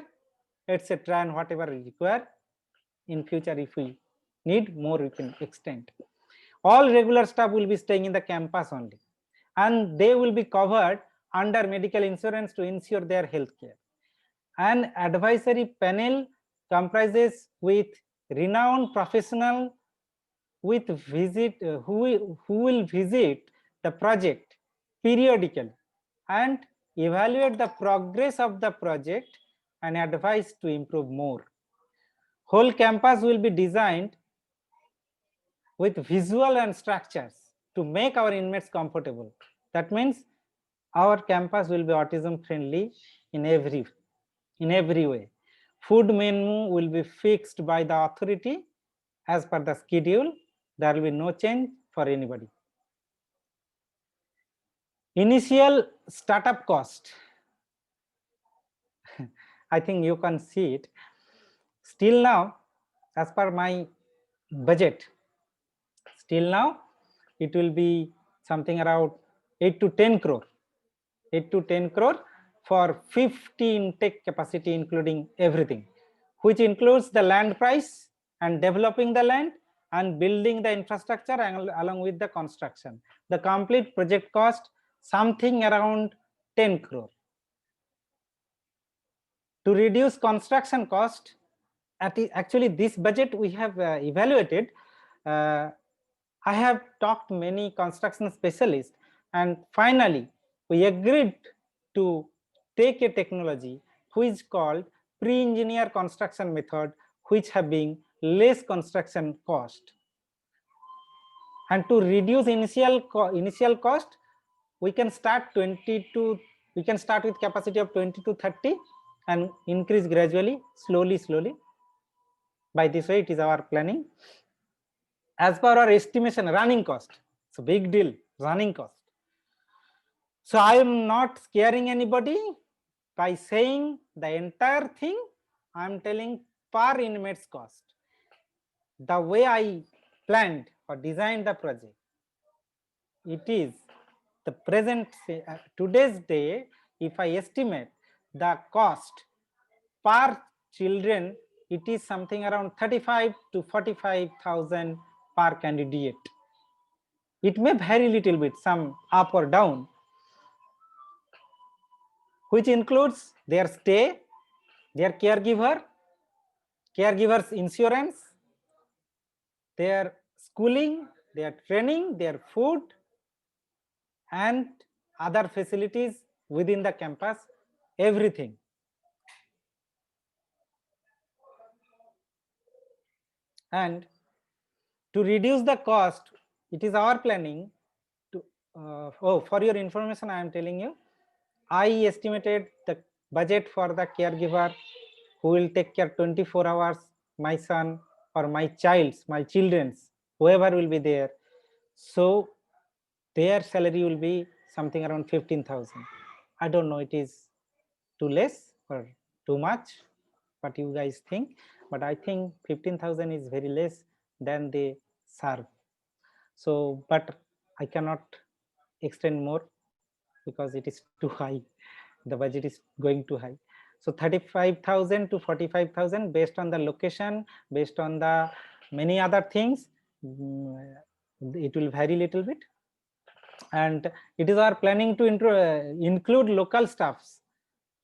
etc., and whatever is required. In future, if we need more, we can extend. All regular staff will be staying in the campus only, and they will be covered under medical insurance to ensure their health care. An advisory panel comprises with renowned professional with who will visit the project periodically and evaluate the progress of the project and advise to improve more. Whole campus will be designed with visual and structures to make our inmates comfortable. That means our campus will be autism friendly in every way. Food menu will be fixed by the authority as per the schedule. There will be no change for anybody. Initial startup cost. I think you can see it. Still now, as per my budget, still now it will be something around 8 to 10 crore. 8 to 10 crore for 50 intake capacity, including everything, which includes the land price and developing the land and building the infrastructure and along with the construction. The complete project cost something around 10 crore. To reduce construction cost, actually this budget we have evaluated. I have talked many construction specialists, and finally we agreed to take a technology which is called pre-engineer construction method, which having less construction cost. And to reduce initial cost, we can start with capacity of 20 to 30 and increase gradually, slowly. By this way, it is our planning. As per our estimation, running cost, it's a big deal, running cost. So I am not scaring anybody by saying the entire thing. I am telling per inmates cost. The way I planned or designed the project, it is the present today's day. If I estimate the cost per children, it is something around 35 to 45,000 per candidate. It may vary little bit, some up or down, which includes their stay, their caregiver's insurance, their schooling, their training, their food, and other facilities within the campus, everything. And to reduce the cost, it is our planning to, for your information, I am telling you, I estimated the budget for the caregiver who will take care 24 hours, my son or my children's, whoever will be there. So their salary will be something around 15,000. I don't know, it is too less or too much, what you guys think, but I think 15,000 is very less than they serve. So, but I cannot extend more because it is too high. The budget is going too high. So 35,000 to 45,000 based on the location, based on the many other things, it will vary little bit. And it is our planning to include local staffs.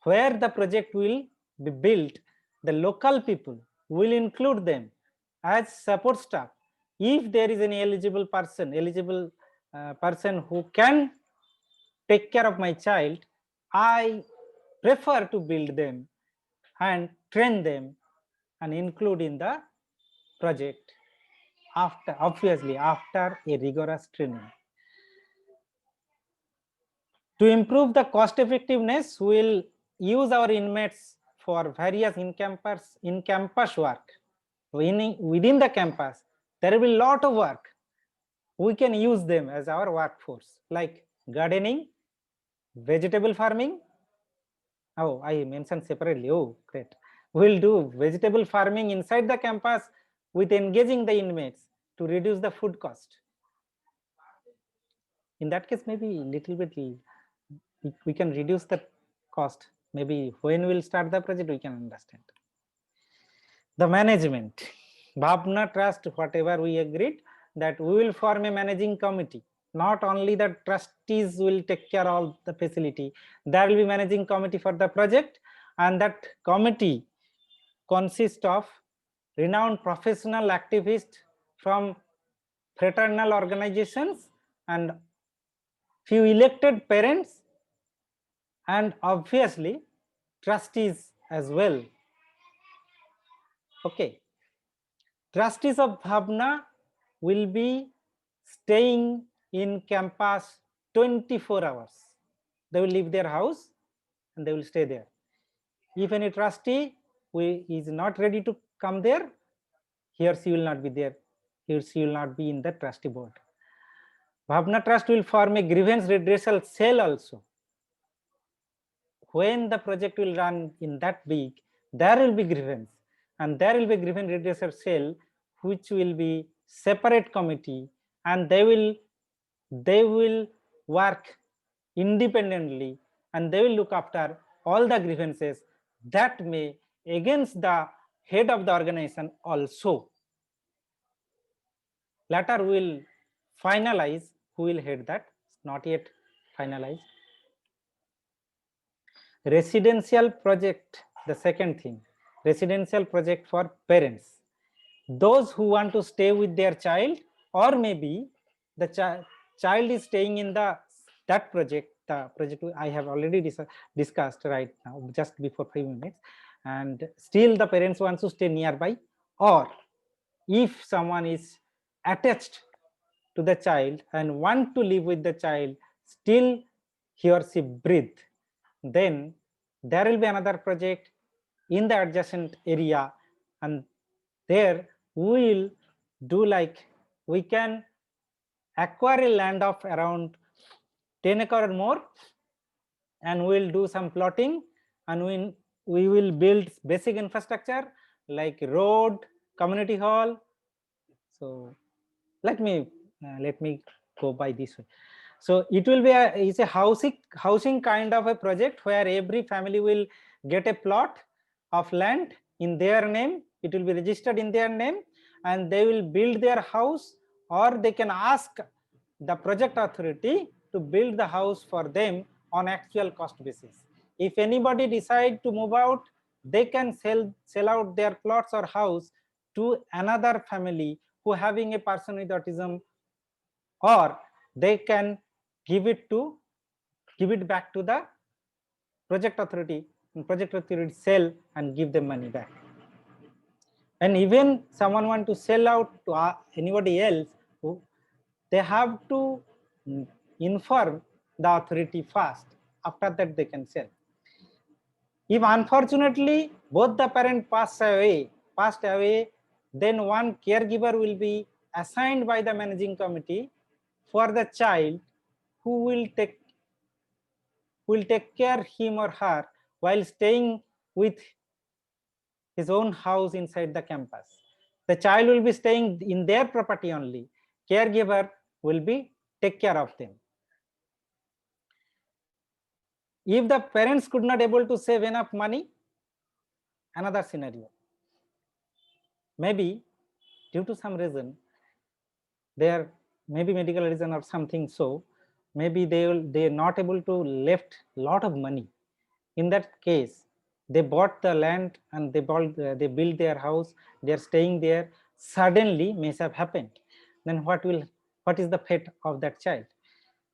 Where the project will be built, the local people will include them as support staff. If there is any eligible person who can take care of my child, I prefer to build them and train them and include in the project obviously after a rigorous training. To improve the cost effectiveness, we will use our inmates for various in-campus work. Within the campus, there will be a lot of work. We can use them as our workforce, like gardening, vegetable farming. Oh, I mentioned separately. Oh, great. We'll do vegetable farming inside the campus with engaging the inmates to reduce the food cost. In that case, maybe little bit we can reduce the cost. Maybe when we'll start the project, we can understand. The management, Bhavna Trust, whatever we agreed that we will form a managing committee. Not only the trustees will take care of all the facility, there will be managing committee for the project, and that committee consists of renowned professional activists from fraternal organizations and few elected parents, and obviously trustees as well. Okay, trustees of Bhavna will be staying in campus 24 hours. They will leave their house and they will stay there. If any trustee is not ready to come there, he or she will not be there. He or she will not be in the trustee board. Bhavna Trust will form a grievance redressal cell also, when the project will run in that big, there will be grievance, and there will be grievance redressal cell, which will be separate committee, and they will work independently, and they will look after all the grievances that may against the head of the organization also. Later we will finalize who will head that, not yet finalized. Residential project, the second thing, residential project for parents, those who want to stay with their child, or maybe the child is staying in that project, the project I have already discussed right now, just before 5 minutes, and still the parents want to stay nearby, or if someone is attached to the child and want to live with the child, still he or she breathe, then there will be another project in the adjacent area, and there we will do like, we can acquire a land of around 10 acre or more, and we will do some plotting, and we will build basic infrastructure like road, community hall. So let me go by this way. So it will be it's a housing kind of a project where every family will get a plot of land in their name. It will be registered in their name, and they will build their house, or they can ask the project authority to build the house for them on actual cost basis. If anybody decide to move out, they can sell out their plots or house to another family who having a person with autism, or they can give it back to the project authority, and project authority sell and give them money back. And even someone want to sell out to anybody else, they have to inform the authority first. After that they can sell. If unfortunately both the parent passed away, then one caregiver will be assigned by the managing committee for the child, who will take care him or her while staying with his own house inside the campus. The child will be staying in their property only. Caregiver will be take care of them. If the parents could not able to save enough money, another scenario, maybe due to some reason, there maybe medical reason or something, so maybe they are not able to left lot of money. In that case, they bought the land and they build their house, they are staying there. Suddenly mishap happened, then what is the fate of that child?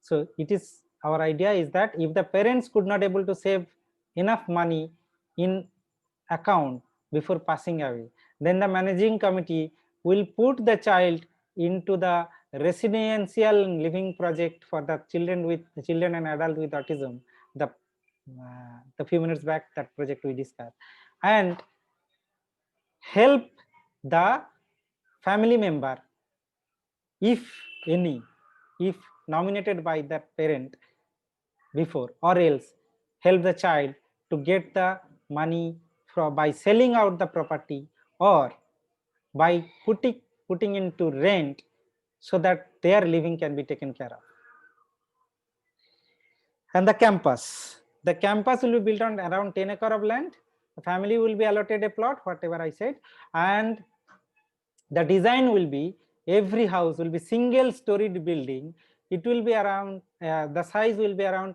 So it is, our idea is that if the parents could not able to save enough money in account before passing away, then the managing committee will put the child into the residential living project for the children and adult with autism. The few minutes back, that project we discussed, and help the family member, if any, if nominated by the parent before, or else help the child to get the money by selling out the property, or by putting into rent, so that their living can be taken care of. And the campus will be built on around 10 acre of land. The family will be allotted a plot, whatever I said, and the design will be, every house will be single storied building. It will be around, the size will be around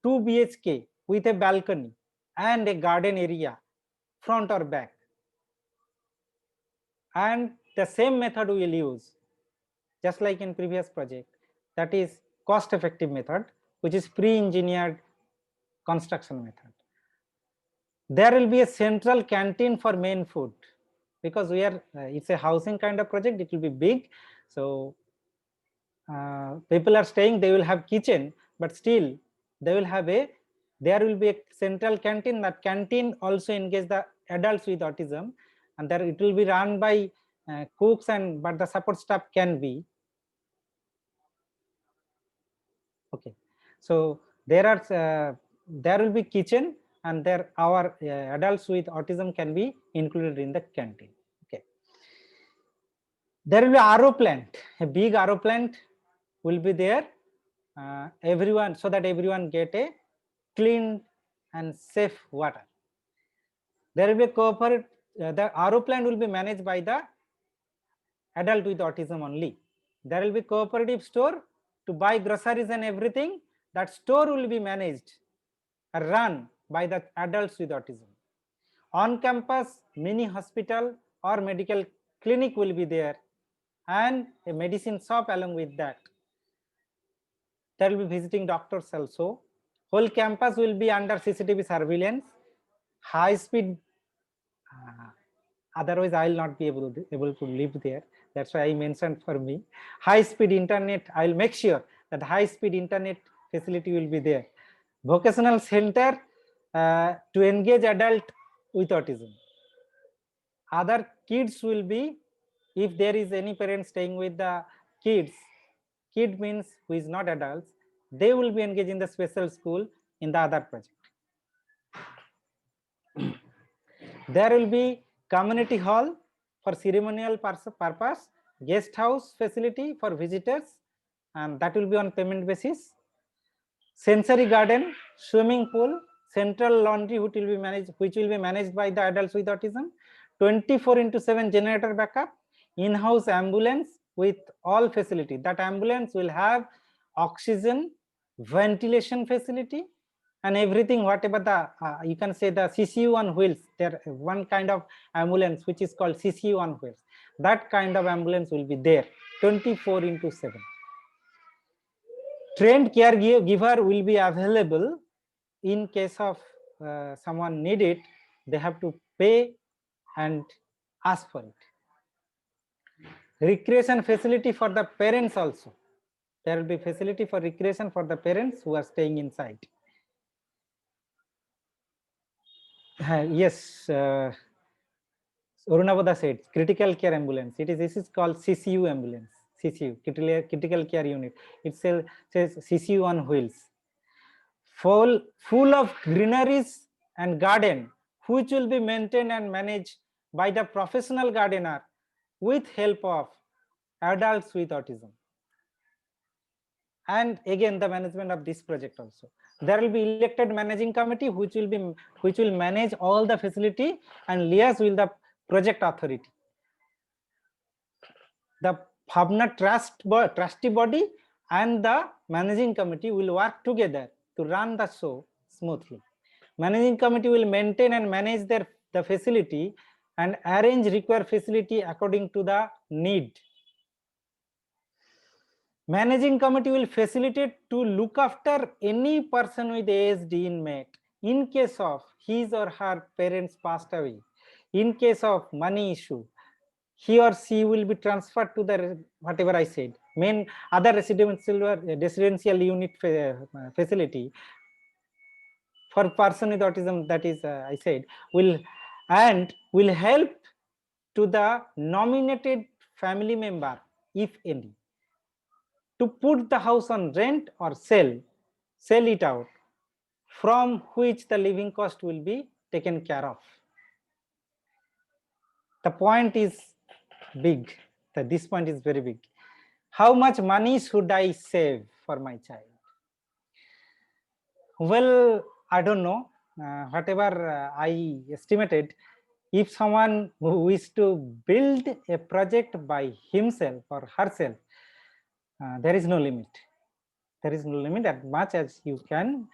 2 BHK with a balcony and a garden area, front or back. And the same method we will use, just like in previous project, that is cost effective method, which is pre-engineered construction method. There will be a central canteen for main food, because we are it's a housing kind of project, it will be big, so people are staying, they will have kitchen, but still there will be a central canteen. That canteen also engage the adults with autism, and there it will be run by cooks, but the support staff can be okay. So there will be kitchen, and our adults with autism can be included in the canteen. Okay. There will be RO plant, a big RO plant will be there, everyone, so that everyone get a clean and safe water. There will be corporate, the RO plant will be managed by the adult with autism only. There will be cooperative store to buy groceries and everything. That store will be managed or run by the adults with autism. On campus, mini hospital or medical clinic will be there, and a medicine shop along with that. There will be visiting doctors also. Whole campus will be under CCTV surveillance. High speed, otherwise I will not be able to live there. That's why I mentioned for me. High speed internet, I will make sure that high speed internet facility will be there. Vocational center to engage adult with autism. Other kids will be, if there is any parent staying with the kids, kid means who is not adults, they will be engaged in the special school in the other project. There will be community hall for ceremonial purpose, guest house facility for visitors, and that will be on payment basis. Sensory garden, swimming pool, central laundry which will be managed by the adults with autism, 24/7 generator backup, in-house ambulance with all facility. That ambulance will have oxygen, ventilation facility, and everything, whatever the you can say the CCU on wheels. There one kind of ambulance which is called CCU on wheels. That kind of ambulance will be there 24/7. Trained caregiver will be available in case of someone need it. They have to pay and ask for it. Recreation facility for the parents also. There will be facility for recreation for the parents who are staying inside. Yes, Arunabodha said critical care ambulance. This is called CCU ambulance. CCU, critical care unit. It says CCU on wheels. Full of greeneries and garden, which will be maintained and managed by the professional gardener with help of adults with autism. And again, the management of this project also. There will be elected managing committee which will manage all the facility and liaise with the project authority. The Bhavna trustee body and the managing committee will work together to run the show smoothly. Managing committee will maintain and manage the facility and arrange required facility according to the need. Managing committee will facilitate to look after any person with ASD inmate in case of his or her parents passed away. In case of money issue, he or she will be transferred to the whatever I said, main other residential unit facility for person with autism. That is I said will help to the nominated family member, if any, to put the house on rent or sell it out, from which the living cost will be taken care of. The point is big. This point is very big. How much money should I save for my child? Well, I don't know. Whatever I estimated, if someone who wishes to build a project by himself or herself, there is no limit. There is no limit as much as you can,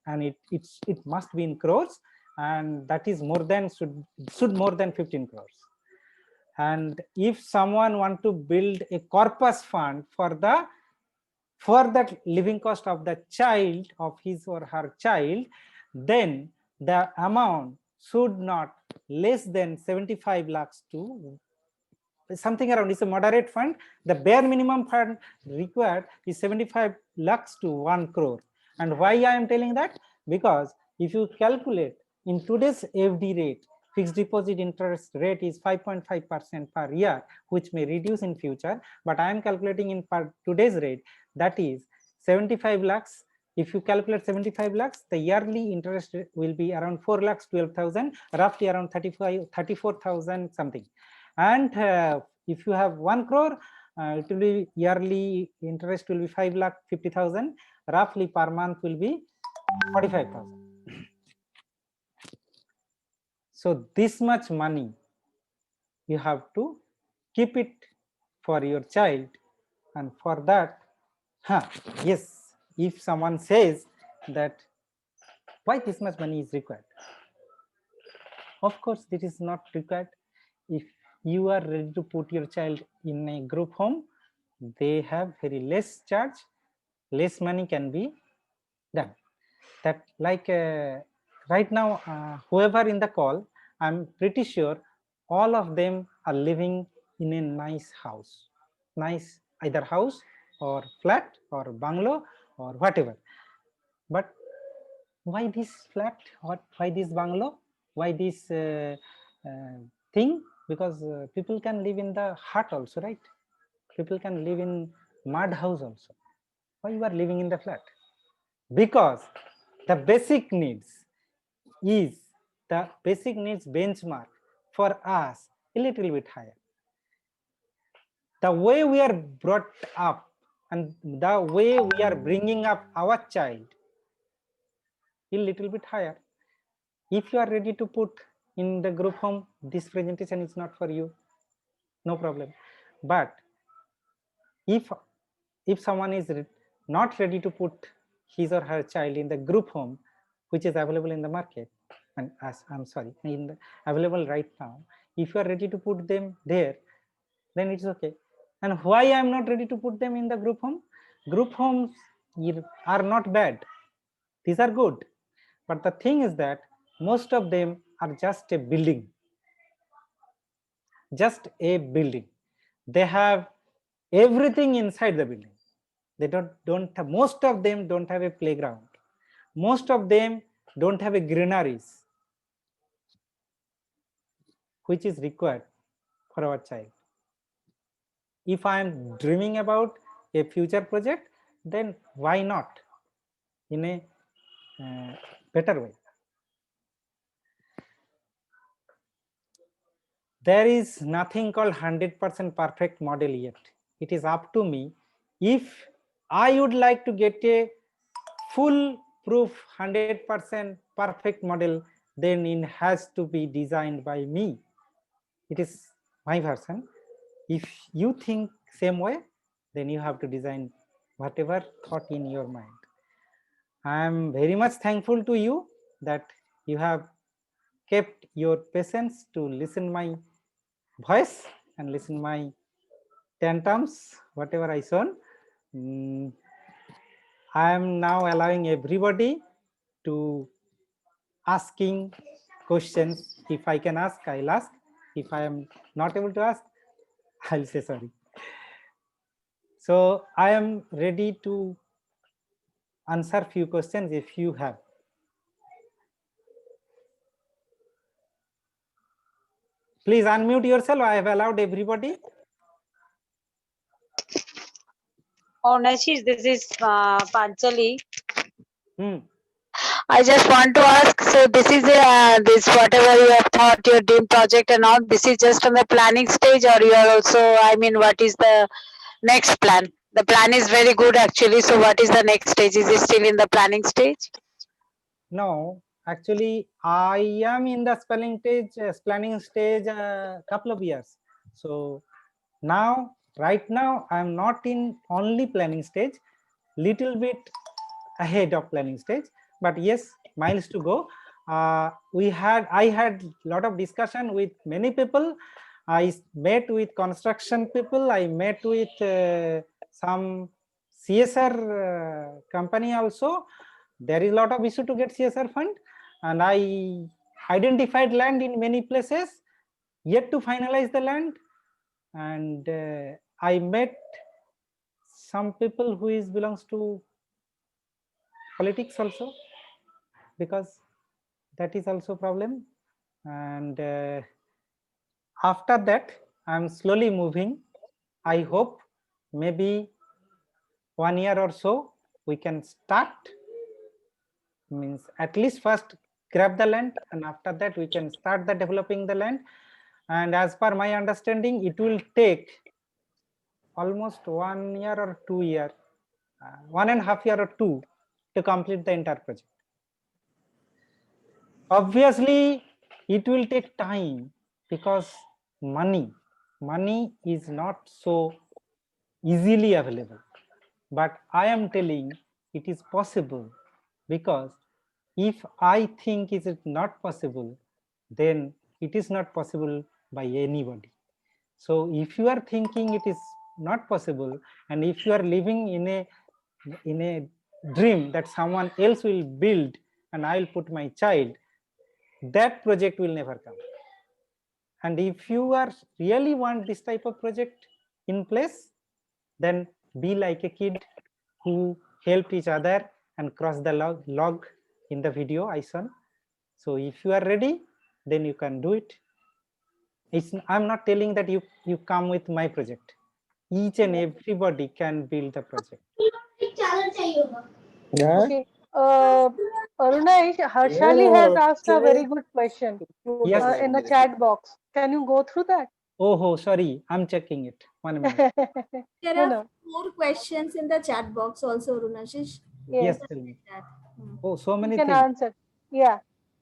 and it must be in crores, and that is more than should more than 15 crores. And if someone want to build a corpus fund for that living cost of the child, of his or her child, then the amount should not less than 75 lakhs to something around. It's a moderate fund. The bare minimum fund required is 75 lakhs to 1 crore. And why I am telling that? Because if you calculate in today's FD rate, fixed deposit interest rate is 5.5% per year, which may reduce in future, but I am calculating in today's rate, that is 75 lakhs If you calculate 75 lakhs, the yearly interest will be around 4 lakhs 12,000, roughly around 34,000 something. And if you have 1 crore, it will be yearly interest will be 5 lakh 50,000, roughly per month will be 45,000. So this much money you have to keep it for your child, and for that, yes, if someone says that why this much money is required, of course this is not required. If you are ready to put your child in a group home, they have very less charge, less money can be done. That like right now, whoever in the call, I'm pretty sure all of them are living in a nice house, nice either house or flat or bungalow or whatever. But why this flat? Why this bungalow? Why this thing? Because people can live in the hut also, right? People can live in mud house also. Why you are living in the flat? Because the basic needs benchmark for us a little bit higher. The way we are brought up and the way we are bringing up our child a little bit higher. If you are ready to put in the group home, this presentation is not for you, no problem. But if someone is not ready to put his or her child in the group home, which is available in the market, and available right now, if you are ready to put them there, then it's okay. And why I am not ready to put them in the group home? Group homes are not bad, these are good, but the thing is that most of them are just a building, they have everything inside the building. They don't have, most of them don't have a playground, most of them don't have a greeneries which is required for our child. If I am dreaming about a future project, then why not in a better way? There is nothing called 100% perfect model yet. It is up to me. If I would like to get a full proof 100% perfect model, then it has to be designed by me. It is my version. If you think same way, then you have to design whatever thought in your mind. I am very much thankful to you that you have kept your patience to listen my voice and listen my tantrums, whatever I shown. I am now allowing everybody to asking questions. If I can ask, I'll ask. If I am not able to ask, I'll say sorry. So I am ready to answer few questions if you have. Please unmute yourself. I have allowed everybody. Oh, Nashish, this is Panchali. I just want to ask, so this is this whatever you have thought, your dream project and all, this is just on the planning stage, or you are also, I mean, what is the next plan? The plan is very good actually, so what is the next stage? Is it still in the planning stage? No, actually I am in the planning stage a couple of years. So now, right now, I am not in only planning stage, little bit ahead of planning stage, but yes, miles to go. I had a lot of discussion with many people. I met with construction people. I met with some CSR company also. There is a lot of issue to get CSR fund, and I identified land in many places, yet to finalize the land. And I met some people who belongs to politics also, because that is also problem. And after that, I'm slowly moving. I hope maybe 1 year or so we can start means at least first grab the land, and after that we can start the developing the land. And as per my understanding, it will take almost 1 year or 2 years, 1.5 years or 2 to complete the entire project. Obviously, it will take time because money is not so easily available. But I am telling it is possible, because if I think it is not possible, then it is not possible by anybody. So if you are thinking it is not possible, and if you are living in a dream that someone else will build and I will put my child, that project will never come. And if you are really want this type of project in place, then be like a kid who helped each other and cross the log in the video I saw. So if you are ready, then you can do it. I'm not telling that you come with my project. Each and everybody can build the project. Okay. Arunesh, Harshali has asked a very good question Yes. in the chat box. Can you go through that? Oh, sorry. I'm checking it. 1 minute. There are 4 questions in the chat box also, Runashish. Yes, tell me. Oh, so many You can things. answer. Yeah.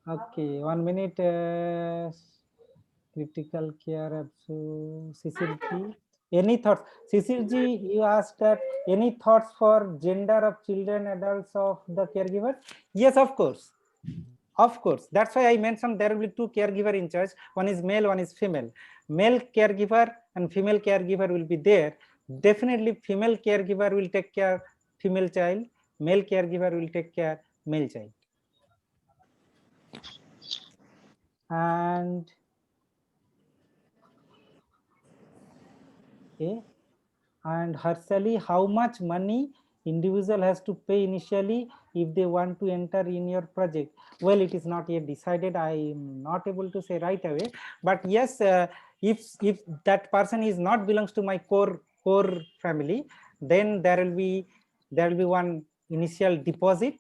Okay, 1 minute. Critical care, Cecil G. Any thoughts? Cecil G, you asked that any thoughts for gender of children, adults of the caregivers? Yes, of course. Of course. That's why I mentioned there will be 2 caregiver in charge. One is male, one is female. Male caregiver and female caregiver will be there. Definitely female caregiver will take care female child. Male caregiver will take care male child. And okay, and Harshali, how much money individual has to pay initially if they want to enter in your project? Well, it is not yet decided. I am not able to say right away, but yes, if that person is not belongs to my core family, then there will be one initial deposit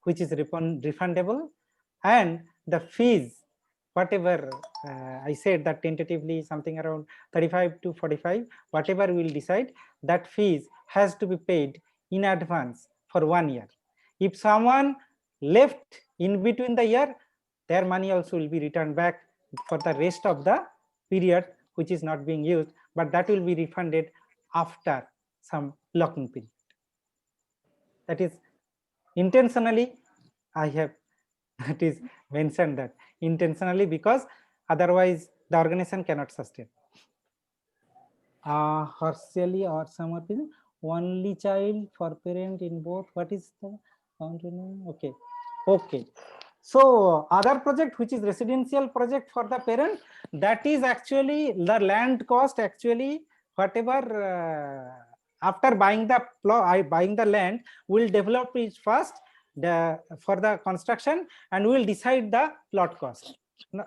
which is refundable, and the fees, whatever I said that tentatively something around 35 to 45, whatever we will decide, that fees has to be paid in advance for 1 year. If someone left in between the year, their money also will be returned back for the rest of the period which is not being used, but that will be refunded after some lock-in period. That is intentionally I have that is mentioned that intentionally, because otherwise the organization cannot sustain. Harshali or Samarpin, only child for parent in both. What is the okay. So other project which is residential project for the parent, that is actually the land cost, actually whatever after buying the plot, buying the land, will develop it first for the construction, and we will decide the plot cost.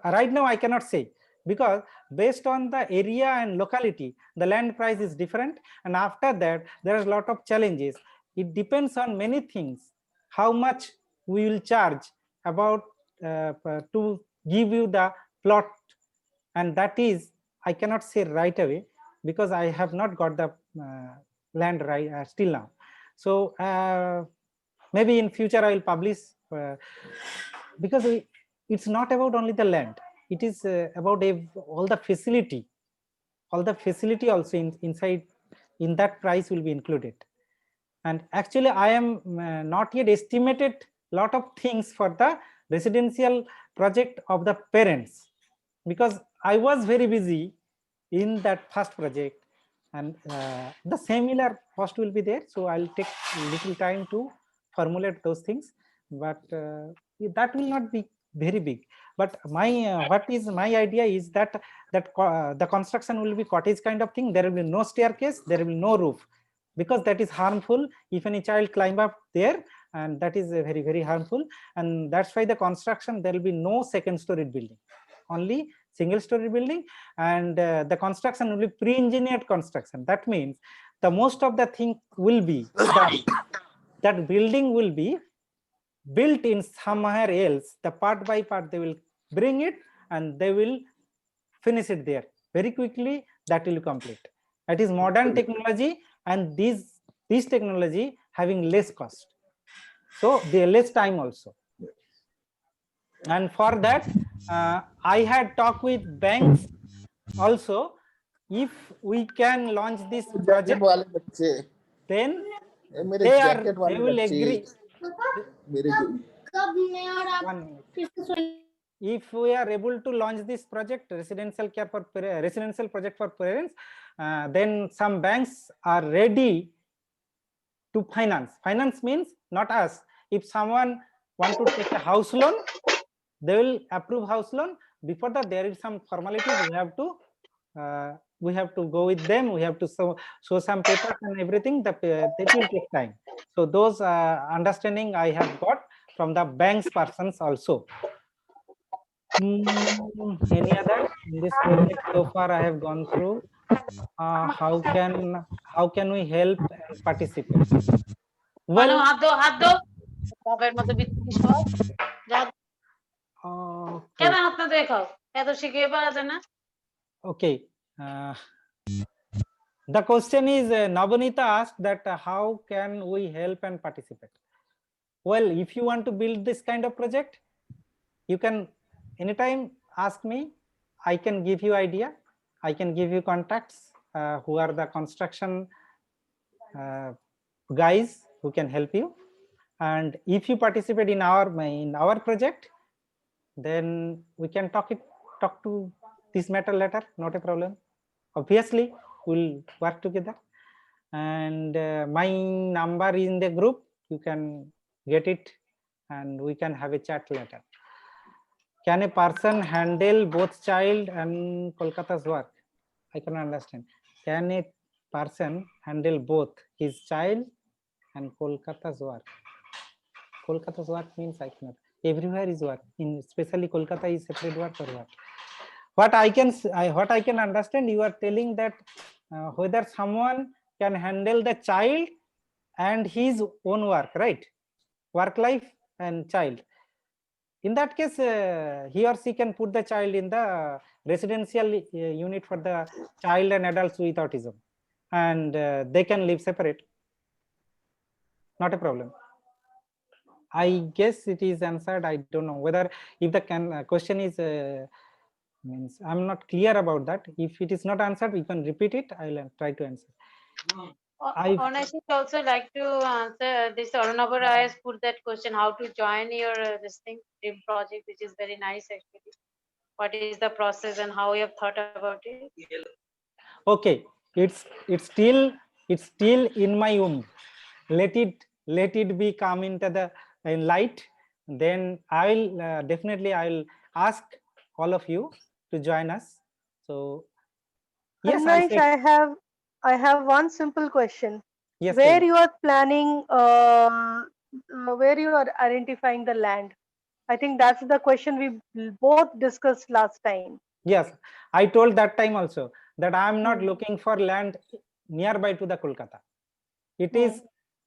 Right now I cannot say, because based on the area and locality, the land price is different, and after that there is a lot of challenges. It depends on many things, how much we will charge about to give you the plot, and that is I cannot say right away, because I have not got the land right still now. So maybe in future I will publish, because it's not about only the land, it is about all the facility also inside in that price will be included. And actually I am not yet estimated lot of things for the residential project of the parents, because I was very busy in that first project, and the similar cost will be there, so I'll take little time to formulate those things, but that will not be very big. But my what is my idea is that the construction will be cottage kind of thing. There will be no staircase, there will be no roof, because that is harmful if any child climb up there, and that is very, very harmful. And that's why the construction, there will be no second story building, only single story building. And the construction will be pre-engineered construction. That means the most of the thing will be that building will be built in somewhere else, the part by part they will bring it and they will finish it there very quickly. That will complete. That is modern technology, and this technology having less cost, so the less time also. And for that, I had talked with banks also. If we can launch this project, then they will agree. One minute. If we are able to launch this project, residential project for parents, then some banks are ready to finance. Finance means not us. If someone want to take a house loan, they will approve house loan. Before that, there is some formalities we have to go with them. We have to show some papers and everything. That will take time. So those understanding I have got from the banks persons also. Any other in this project so far I have gone through? How can we help and participate? Well, okay. The question is, Nabanita asked that how can we help and participate? Well, if you want to build this kind of project, you can anytime ask me. I can give you idea. I can give you contacts who are the construction guys who can help you. And if you participate in our project, then we can talk to this matter later. Not a problem. Obviously, we'll work together. And my number is in the group. You can get it, and we can have a chat later. Can a person handle both child and Kolkata's work? I can understand. Can a person handle both his child and Kolkata's work? Kolkata's work means I cannot. Everywhere is work. Especially Kolkata is separate work or what? What I can understand, you are telling that whether someone can handle the child and his own work, right? Work life and child. In that case, he or she can put the child in the residential unit for the child and adults with autism, and they can live separate. Not a problem. I guess it is answered. I don't know whether if the question is means I'm not clear about that. If it is not answered, we can repeat it. I will try to answer. I also like to answer this. Arunabha Rai has put that question: how to join your this thing dream project, which is very nice actually. What is the process and how you have thought about it? Okay, it's still in my womb. Let it be come into the light. Then I will definitely I will ask all of you to join us. So yes, I have one simple question. Yes, where you are planning, where you are identifying the land? I think that's the question we both discussed last time. Yes, I told that time also that I am not looking for land nearby to the Kolkata. It is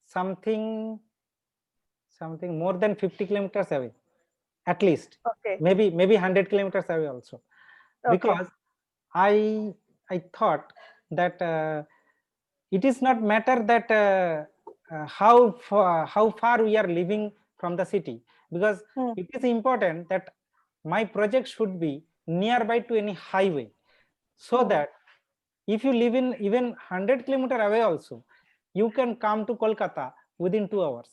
something more than 50 kilometers away, at least. Okay. Maybe 100 kilometers away also. Okay. Because I thought that it is not matter that how far we are living from the city, because it is important that my project should be nearby to any highway, so that if you live in even 100 kilometers away also, you can come to Kolkata within 2 hours.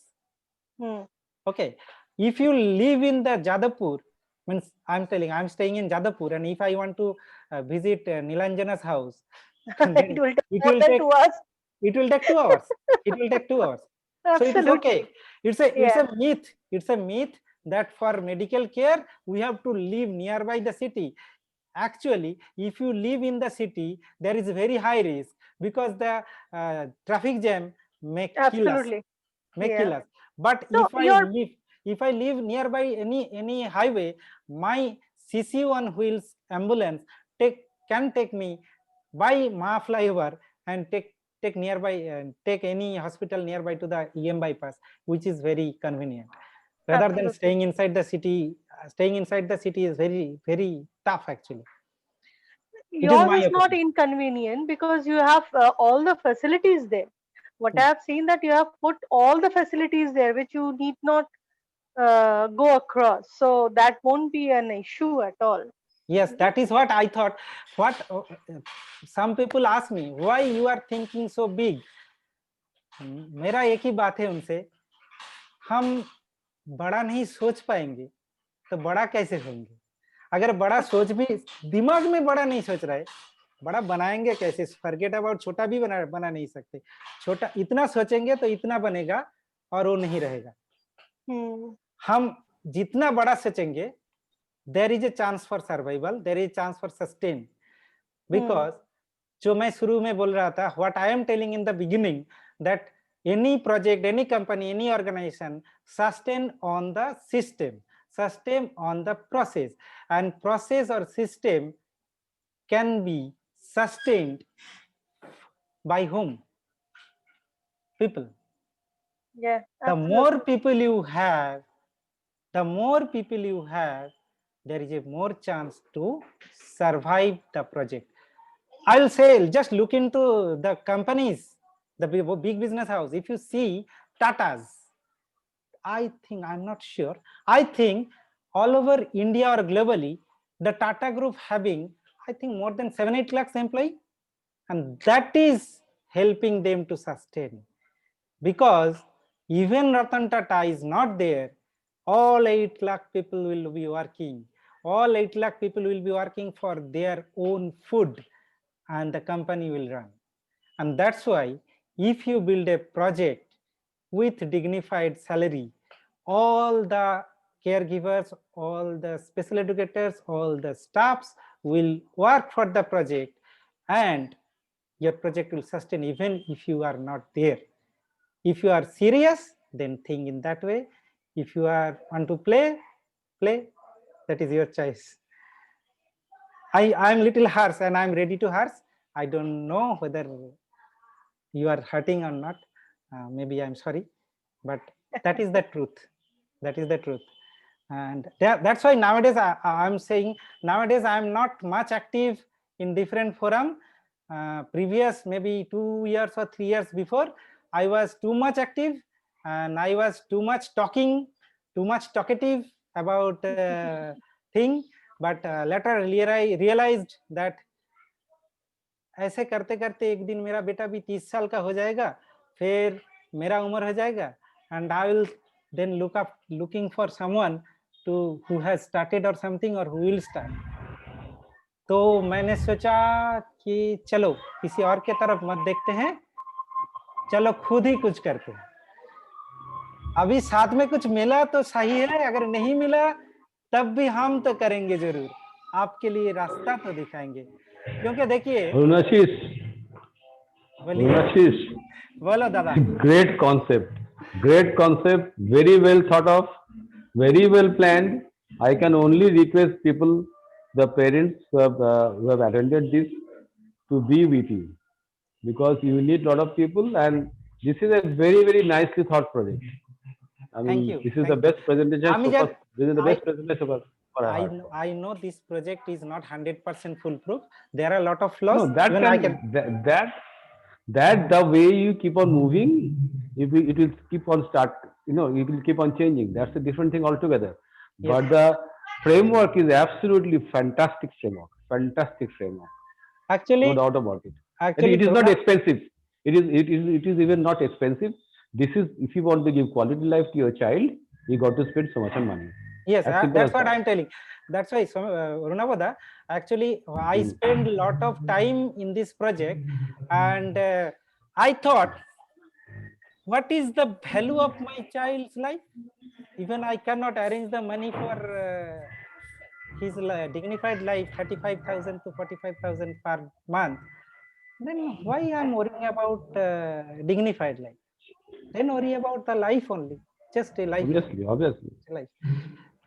Okay, if you live in the Jadavpur, means I'm staying in Jadavpur, and if I want to visit Nilanjana's house, it will take 2 hours. It will take 2 hours. It will take 2 hours. So it is okay. It's a myth. It's a myth that for medical care we have to live nearby the city. Actually, if you live in the city, there is a very high risk, because the traffic jam may kill us. Kill us. But so if I live nearby any highway, my CC on wheels ambulance can take me by Ma flyover and take nearby take any hospital nearby to the EM bypass, which is very convenient. rather than Absolutely. staying inside the city. Staying inside the city is very, very tough actually. It is Yours my is not opinion. inconvenient because you have all the facilities there. What I have seen that you have put all the facilities there which you need not go across. So that won't be an issue at all. Yes, that is what I thought. What some people ask me, why you are thinking so big? मेरा एक ही बात है उनसे, हम बड़ा नहीं सोच पाएंगे तो बड़ा कैसे होंगे? अगर बड़ा सोच भी दिमाग में बड़ा नहीं सोच रहा है, बड़ा बनाएंगे कैसे? फॉरगेट अबाउट छोटा भी बना नहीं सकते। छोटा इतना सोचेंगे तो इतना बनेगा और वो नहीं रहेगा। हम जितना बड़ा सोचेंगे, there is a chance for survival, there is a chance for sustain. Because जो मैं शुरू में बोल रहा था, what I am telling in the beginning, that any project, any company, any organization sustain on the system, sustain on the process, and process or system can be sustained by whom? People. Yeah. The more people you have, there is a more chance to survive the project. I'll say, just look into the companies, the big business house. If you see Tatas, I think, I'm not sure, I think all over India or globally, the Tata group having, I think, more than 7-8 lakhs employees, and that is helping them to sustain. Because even Ratan Tata is not there, all 8 lakh people will be working. All 8 lakh people will be working for their own food, and the company will run. And that's why if you build a project with dignified salary, all the caregivers, all the special educators, all the staffs will work for the project, and your project will sustain even if you are not there. If you are serious, then think in that way. If you are want to play, that is your choice. I'm little harsh and I'm ready to harsh. I don't know whether you are hurting or not. Maybe I'm sorry, but that is the truth. That is the truth. And that's why nowadays I'm saying, nowadays I'm not much active in different forum. Previous maybe 2 years or 3 years before, I was too much active and I was too much talking, too much talkative about thing. But later I realized that ऐसे करते करते एक दिन मेरा बेटा भी 30 साल का हो जाएगा, फिर मेरा उम्र हो जाएगा, and I will then looking for someone who has started or something or who will start. तो मैंने सोचा कि चलो किसी और के तरफ मत देखते हैं, चलो खुद ही कुछ करते हैं। अभी साथ में कुछ मिला तो सही है, अगर नहीं मिला तब भी हम तो करेंगे जरूर, आपके लिए रास्ता तो दिखाएंगे। क्योंकि देखिए बोलो दादा। Great concept, very well thought of, very well planned. I can only request people, the parents who have attended this, to be with you, because you need a lot of people, and this is a very, very nicely thought project. I mean, Thank you. This is the best presentation. This is the best presentation for I know this project is not 100% foolproof. There are a lot of flaws. No, that the way you keep on moving, it will keep on it will keep on changing. That's a different thing altogether. Yes. But the framework is absolutely fantastic framework. Actually, no doubt about it. Actually, it is not expensive. It is even not expensive. This is, if you want to give quality life to your child, you got to spend so much money. Yes, that's what I'm telling. That's why, Runavada, actually, I spend a lot of time in this project, and I thought, what is the value of my child's life? Even I cannot arrange the money for his dignified life, 35,000 to 45,000 per month. Then why I'm worrying about dignified life? Then worry about the life only, just a life. Obviously. Life.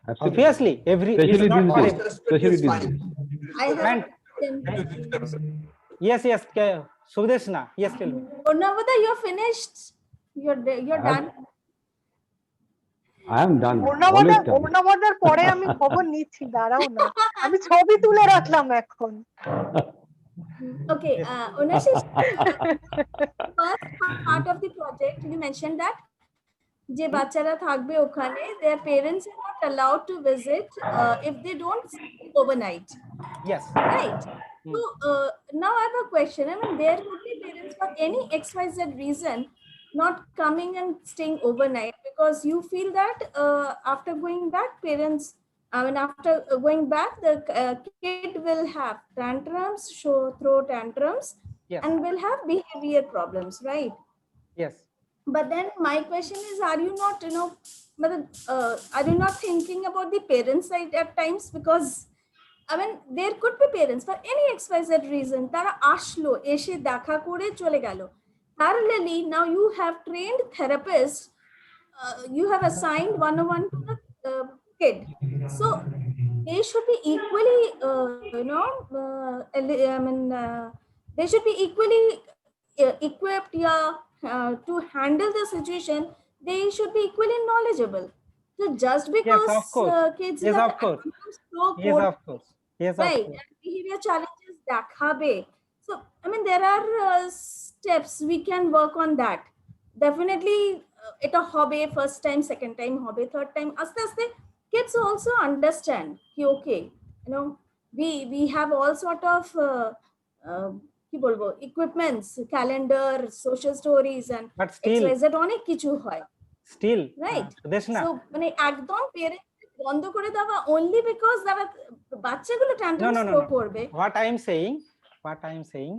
Absolutely. Obviously, Especially these days. I have Yes, Sudeshna, yes, tell me. Navada, you're finished. You're done. I am done. অর্ণবদার Always done. অর্ণবদার পরে আমি খবর নিচ্ছি, দাঁড়াও না, আমি ছবি তুলে রাখলাম এখন। Okay, Onashish, first part of the project, you mentioned that যে বাচ্চারা থাকবে ওখানে, their parents are not allowed to visit if they don't stay overnight. Yes. Right. So now I have a question. I mean, there would be parents for any XYZ reason not coming and staying overnight because you feel that after going back, parents, I mean, after going back, the kid will have tantrums, throw tantrums, Yes. and will have behavior problems, right? Yes. But then my question is, are you not, are you not thinking about the parents side at times? Because I mean, there could be parents for any XYZ reason. Tara ashlo, eshe dakha kore chole gelo. Parallelly, now you have trained therapists. You have assigned one-on-one to the kid. So they should be equally, they should be equally equipped, to handle the situation. They should be equally knowledgeable. So just because Yes, of course. kids Yes, are of course. slow Yes, code, of course. Yes, of right, course. and behavior challenges দেখাবে. So I mean, there are steps we can work on that. Definitely এটা হবে, first time, second time হবে, third time আস্তে আস্তে kids also understand ki okay, we have all sort of কি বলবো equipments, calendar, social stories, and But still, XYZ অনেক কিছু হয়, still, right? Deshna, So মানে একদম parents বন্ধ করে দেওয়া only because তারা বাচ্চাগুলো no, tantrums no, no, throw no. করবে. What I am saying,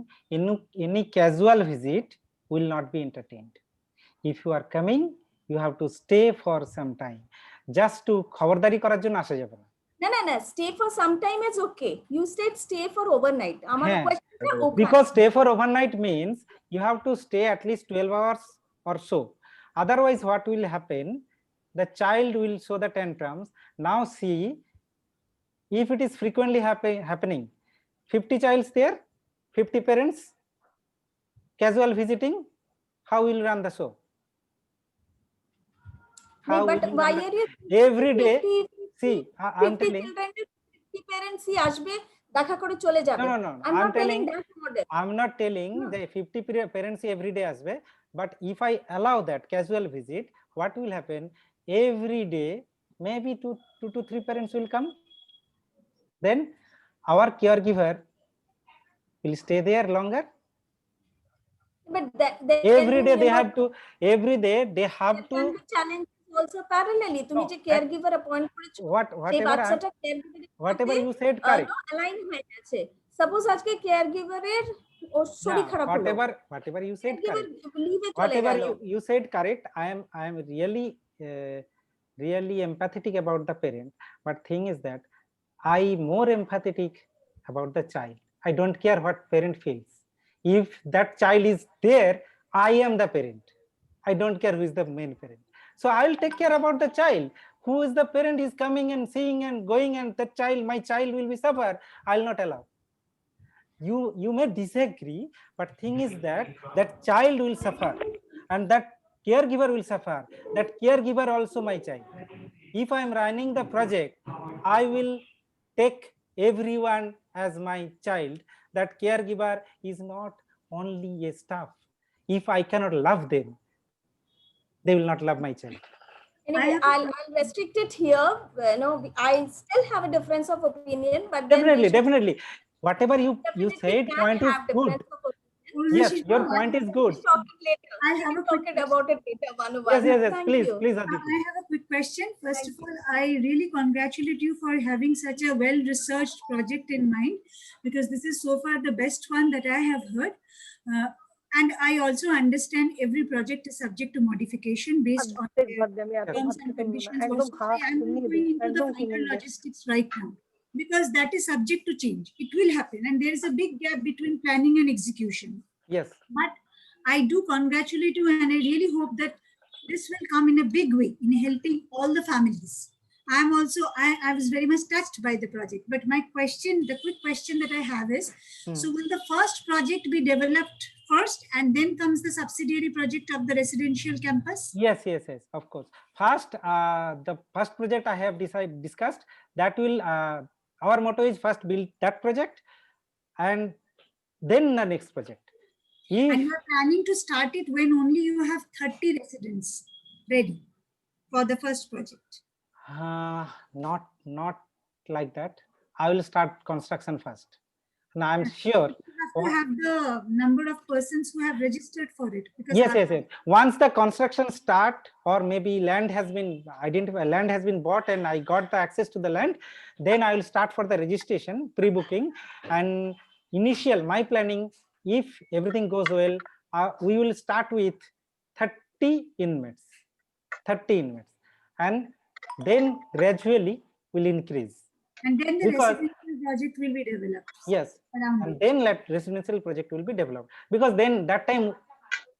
any casual visit will not be entertained. If you are coming, you have to stay for some time. Just to খবরদারি করার জন্য আসা যাবে না। না, stay for some time is okay. You said stay for overnight. আমার হ্যাঁ, question ওখানে. because stay for overnight means you have to stay at least 12 hours or so. Otherwise, what will happen? The child will show the tantrums. Now see, if it is frequently happening, 50 childs there, 50 parents, casual visiting, how will run the show? How but will why run the- are you every day? 50, See, I'm 50 telling. children, 50 parents ই আসবে, দেখা করে চলে যাবে. No. I'm I'm not telling telling. that model. I'm not telling the 50 parents every day asbe, but if I allow that casual visit, what will happen? Every day, maybe two to three parents will come. Then our caregiver will stay there longer. But Every day they have to. Every day they have to. Challenge also parallelly. তুমি যে caregiver appoint করেছো, সেই বাচ্চাটা whatever you said correct. Align হয়ে গেছে. Suppose আজকে caregiver এর শরীর খারাপ হলো. Whatever you said correct. Leave এ চলে Whatever গেল. you said correct. I am really empathetic about the parent, but thing is that I more empathetic about the child. I don't care what parent feels. If that child is there, I am the parent. I don't care who is the main parent. So I will take care about the child. Who is the parent is coming and seeing and going, and that child, my child will be suffer. I will not allow. You may disagree, but thing is that child will suffer, and that caregiver will suffer. That caregiver also my child. If I am running the project, I will take everyone as my child. That caregiver is not only a staff. If I cannot love them, they will not love my child. Anyway, I'll restrict it here. I still have a difference of opinion, but Definitely. Whatever you said, point is good. Yes, your point is good. I have a quick about it later, one-on-one. Yes. Thank Please, you. please, Aditi. I have a quick question. First of all, I really congratulate you for having such a well-researched project in mind, because this is so far the best one that I have heard. And I also understand every project is subject to modification based on terms and conditions. I am not going into the final logistics right now, because that is subject to change. It will happen, and there is a big gap between planning and execution. Yes. But I do congratulate you, and I really hope that this will come in a big way in helping all the families. I'm also, I was very much touched by the project. But my question, the quick question that I have is, so will the first project be developed first and then comes the subsidiary project of the residential campus? Yes, of course. First, the first project I have discussed, that will, our motto is first build that project and then the next project. And you are planning to start it when only you have 30 residents ready for the first project? Not like that. I will start construction first. And I'm sure. You have to have the number of persons who have registered for it. Because Yes. Once the construction start, or maybe land has been identified, land has been bought and I got the access to the land, then I will start for the registration, pre-booking, and initial, my planning, if everything goes well, we will start with 30 inmates, and then gradually will increase. And then the residential project will be developed. Yes, and then residential project will be developed, because then that time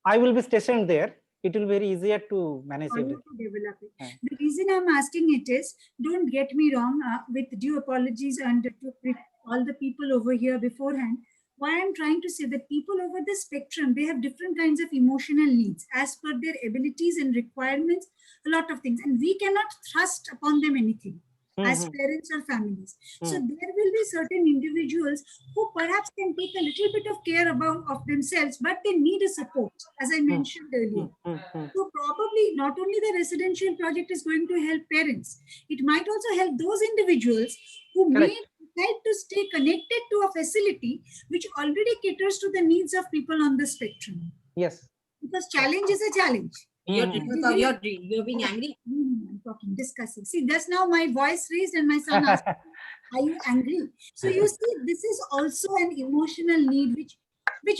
I will be stationed there. It will be very easier to manage everything. Develop it. The reason I'm asking it is, don't get me wrong, with due apologies and with all the people over here beforehand, why I'm trying to say that people over the spectrum, they have different kinds of emotional needs as per their abilities and requirements, a lot of things, and we cannot thrust upon them anything as parents or families. So there will be certain individuals who perhaps can take a little bit of care of themselves, but they need a support, as I mentioned earlier. So probably not only the residential project is going to help parents, it might also help those individuals who may decide to stay connected to a facility which already caters to the needs of people on the spectrum. Yes. Because challenge is a challenge. You're being angry? I'm talking, discussing. See, just now my voice raised and my son asked, are you angry? So you see, this is also an emotional need which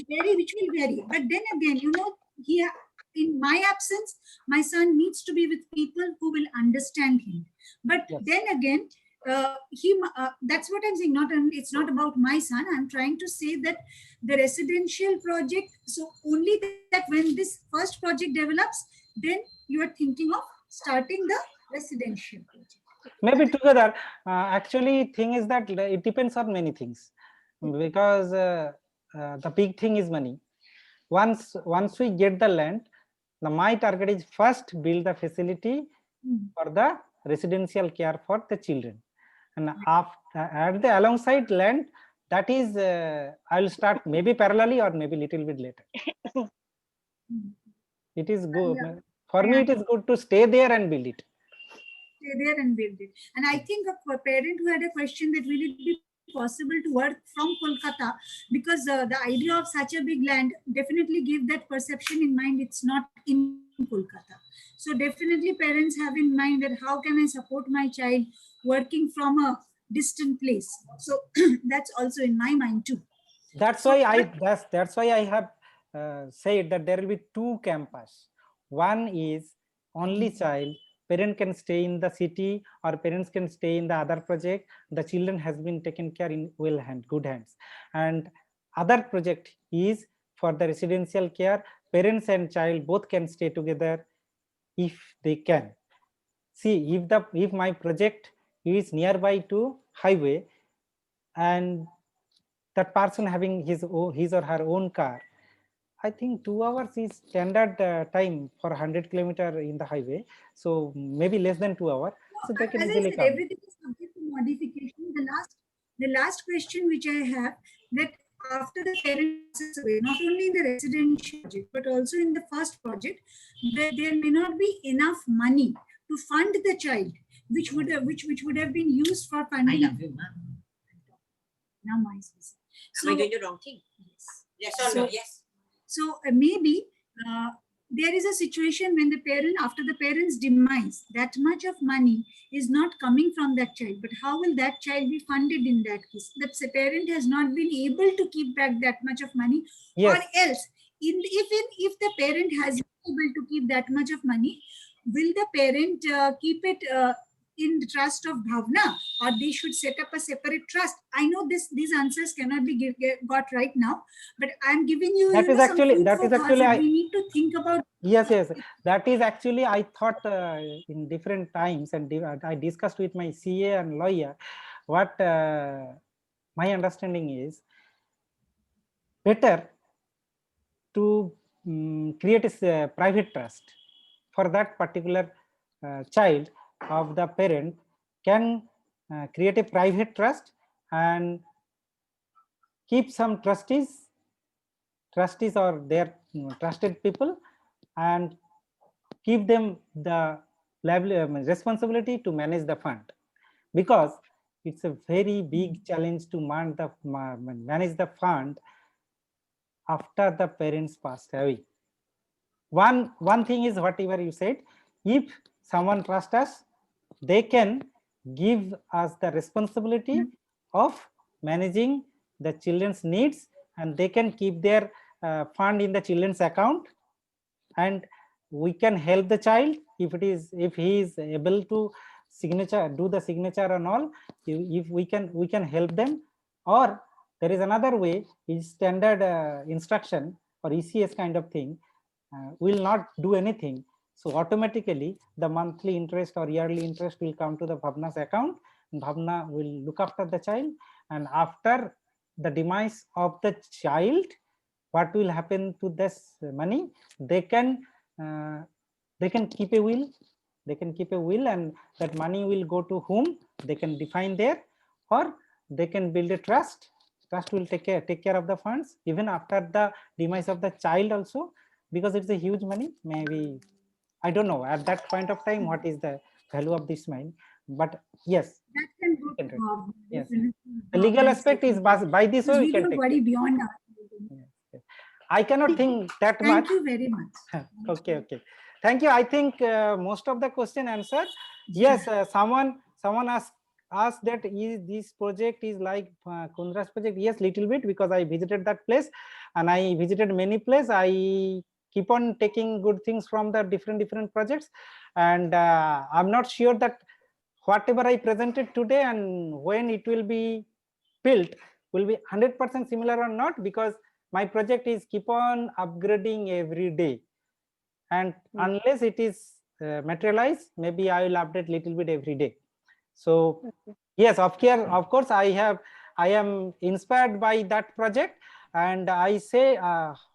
will vary. But then again, you know, in my absence, my son needs to be with people who will understand him. But then again, that's what I'm saying. It's not about my son. I'm trying to say that the residential project, so only that when this first project develops, then you are thinking of starting the residential project. Maybe together. Actually, thing is that it depends on many things, because the big thing is money. Once we get the land, my target is first build the facility for the residential care for the children, and after alongside land, that is I will start maybe parallelly or maybe little bit later. It is good for me. It is good to stay there and build it. Stay there and build it. And I think a parent who had a question that will it be possible to work from Kolkata, because the idea of such a big land definitely gave that perception in mind. It's not in Kolkata. So definitely parents have in mind that how can I support my child working from a distant place. So that's also in my mind too. That's why I have said that there will be two campus. One is only child, parent can stay in the city or parents can stay in the other project. The children has been taken care in good hands. And other project is for the residential care. Parents and child both can stay together if they can. See, if my project is nearby to highway and that person having his or her own car, I think 2 hours is standard time for 100 kilometer in the highway. So maybe less than 2 hours. So they can easily come. Everything is subject to modification. The last question which I have, that after the parents passes away, not only in the residential project but also in the first project, there may not be enough money to fund the child, which would have been used for funding. I love you, ma'am. Now my space. Am I doing the wrong thing? Yes or no? Yes. So maybe there is a situation when after the parent's demise, that much of money is not coming from that child. But how will that child be funded in that case? That the parent has not been able to keep back that much of money, or else, if the parent has been able to keep that much of money, will the parent keep it in the trust of Bhavna, or they should set up a separate trust? I know these answers cannot be got right now, but I'm giving you, That is some actually food that for is thoughts actually that we need to think about. Yes, that is actually I thought in different times, and I discussed with my CA and lawyer. What my understanding is, better to create a private trust for that particular child of the parent, can create a private trust and keep some trustees or their trusted people, and give them the responsibility to manage the fund, because it's a very big challenge to manage the fund after the parents passed away. One thing is whatever you said, if someone trusts us, they can give us the responsibility of managing the children's needs, and they can keep their fund in the children's account, and we can help the child if he is able to do the signature and all. If we can help them. Or there is another way, is standard instruction or ECS kind of thing, will not do anything. So automatically the monthly interest or yearly interest will come to the Bhavna's account, and Bhavna will look after the child. And after the demise of the child, what will happen to this money? They can keep a will. They can keep a will, and that money will go to whom they can define there, or they can build a trust. Trust will take care of the funds even after the demise of the child also, because it's a huge money. Maybe I don't know at that point of time what is the value of this money, but yes, that can go to Bhavna. yes. The legal aspect is by this way we can take worry beyond our. I cannot think that much. Thank you very much. Okay. Thank you. I think most of the question answered. Yes, someone asked that is this project is like Kundra's project. Yes, little bit, because I visited that place, and I visited many places. I keep on taking good things from the different projects, and I'm not sure that whatever I presented today and when it will be built will be 100% similar or not, because my project is keep on upgrading every day, and unless it is materialized, maybe I will update little bit every day. So yes, of course I am inspired by that project, and I say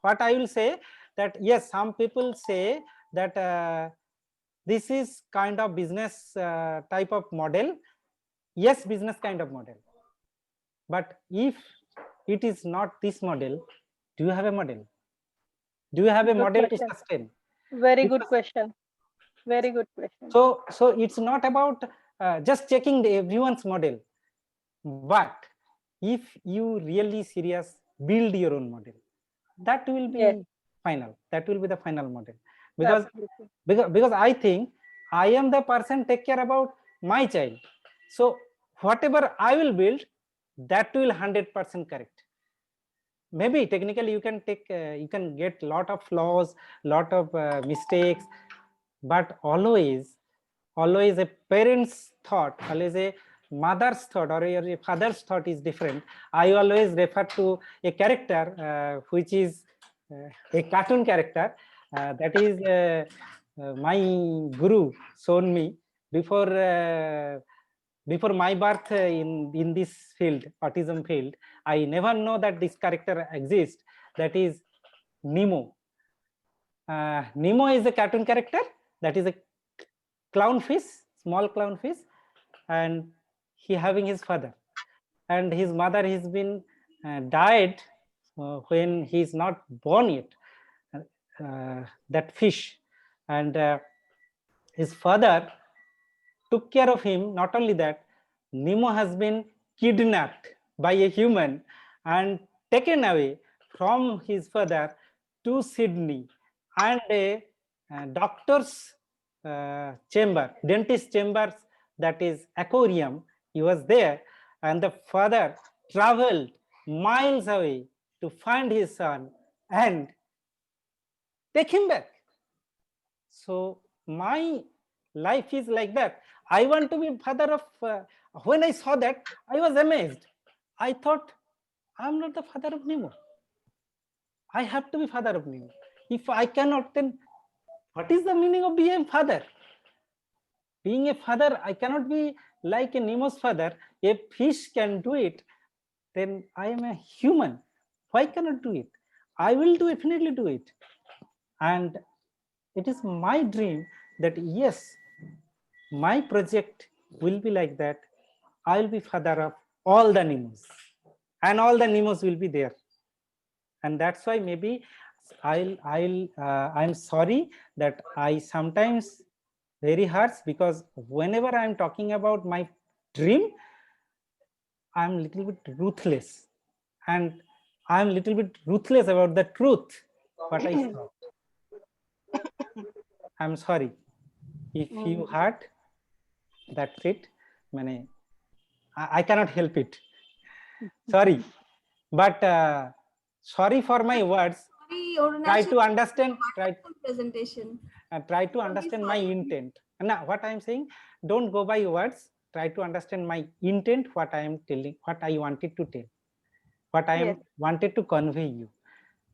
what I will say, that yes, some people say that this is kind of business type of model. Yes, business kind of model, but if it is not this model, do you have a model? Do you have a model to sustain? Very good question. Very good question. So it's not about just checking everyone's model, but if you really serious, build your own model. That will be final. That will be the final model, because I think I am the person take care about my child. So whatever I will build, that will 100% correct. Maybe technically you can get lot of flaws, lot of mistakes, but always a parent's thought, always a mother's thought or a father's thought is different. I always refer to a character which is a cartoon character, that is my guru shown me before my birth in this field, autism field. I never know that this character exists. That is Nemo. Nemo is a cartoon character. That is a clownfish, small clownfish, and he having his father, and his mother has been died when he is not born yet. That fish, and his father took care of him. Not only that, Nemo has been kidnapped by a human and taken away from his father to Sydney, and a doctor's chamber, dentist chambers, that is aquarium. He was there, and the father traveled miles away to find his son and take him back. So my life is like that. I want to be father of, when I saw that, I was amazed. I thought, I'm not the father of Nemo. I have to be father of Nemo. If I cannot, then what is the meaning of being a father? Being a father, I cannot be like a Nemo's father. If fish can do it, then I am a human. Why cannot do it? I will definitely do it. And it is my dream that yes, my project will be like that. I will be father of all the Nemos, and all the Nemos will be there. And that's why maybe I'm sorry that I sometimes very harsh, because whenever I'm talking about my dream, I'm a little bit ruthless, and I'm a little bit ruthless about the truth, what I saw. I'm sorry. If you heard, that's it. I cannot help it. Sorry. But sorry for my words. Sorry, Try to understand. Presentation. Try to understand my intent. Now, what I am saying, don't go by words. Try to understand my intent, what I am telling, what I wanted to tell, what I am wanted to convey you.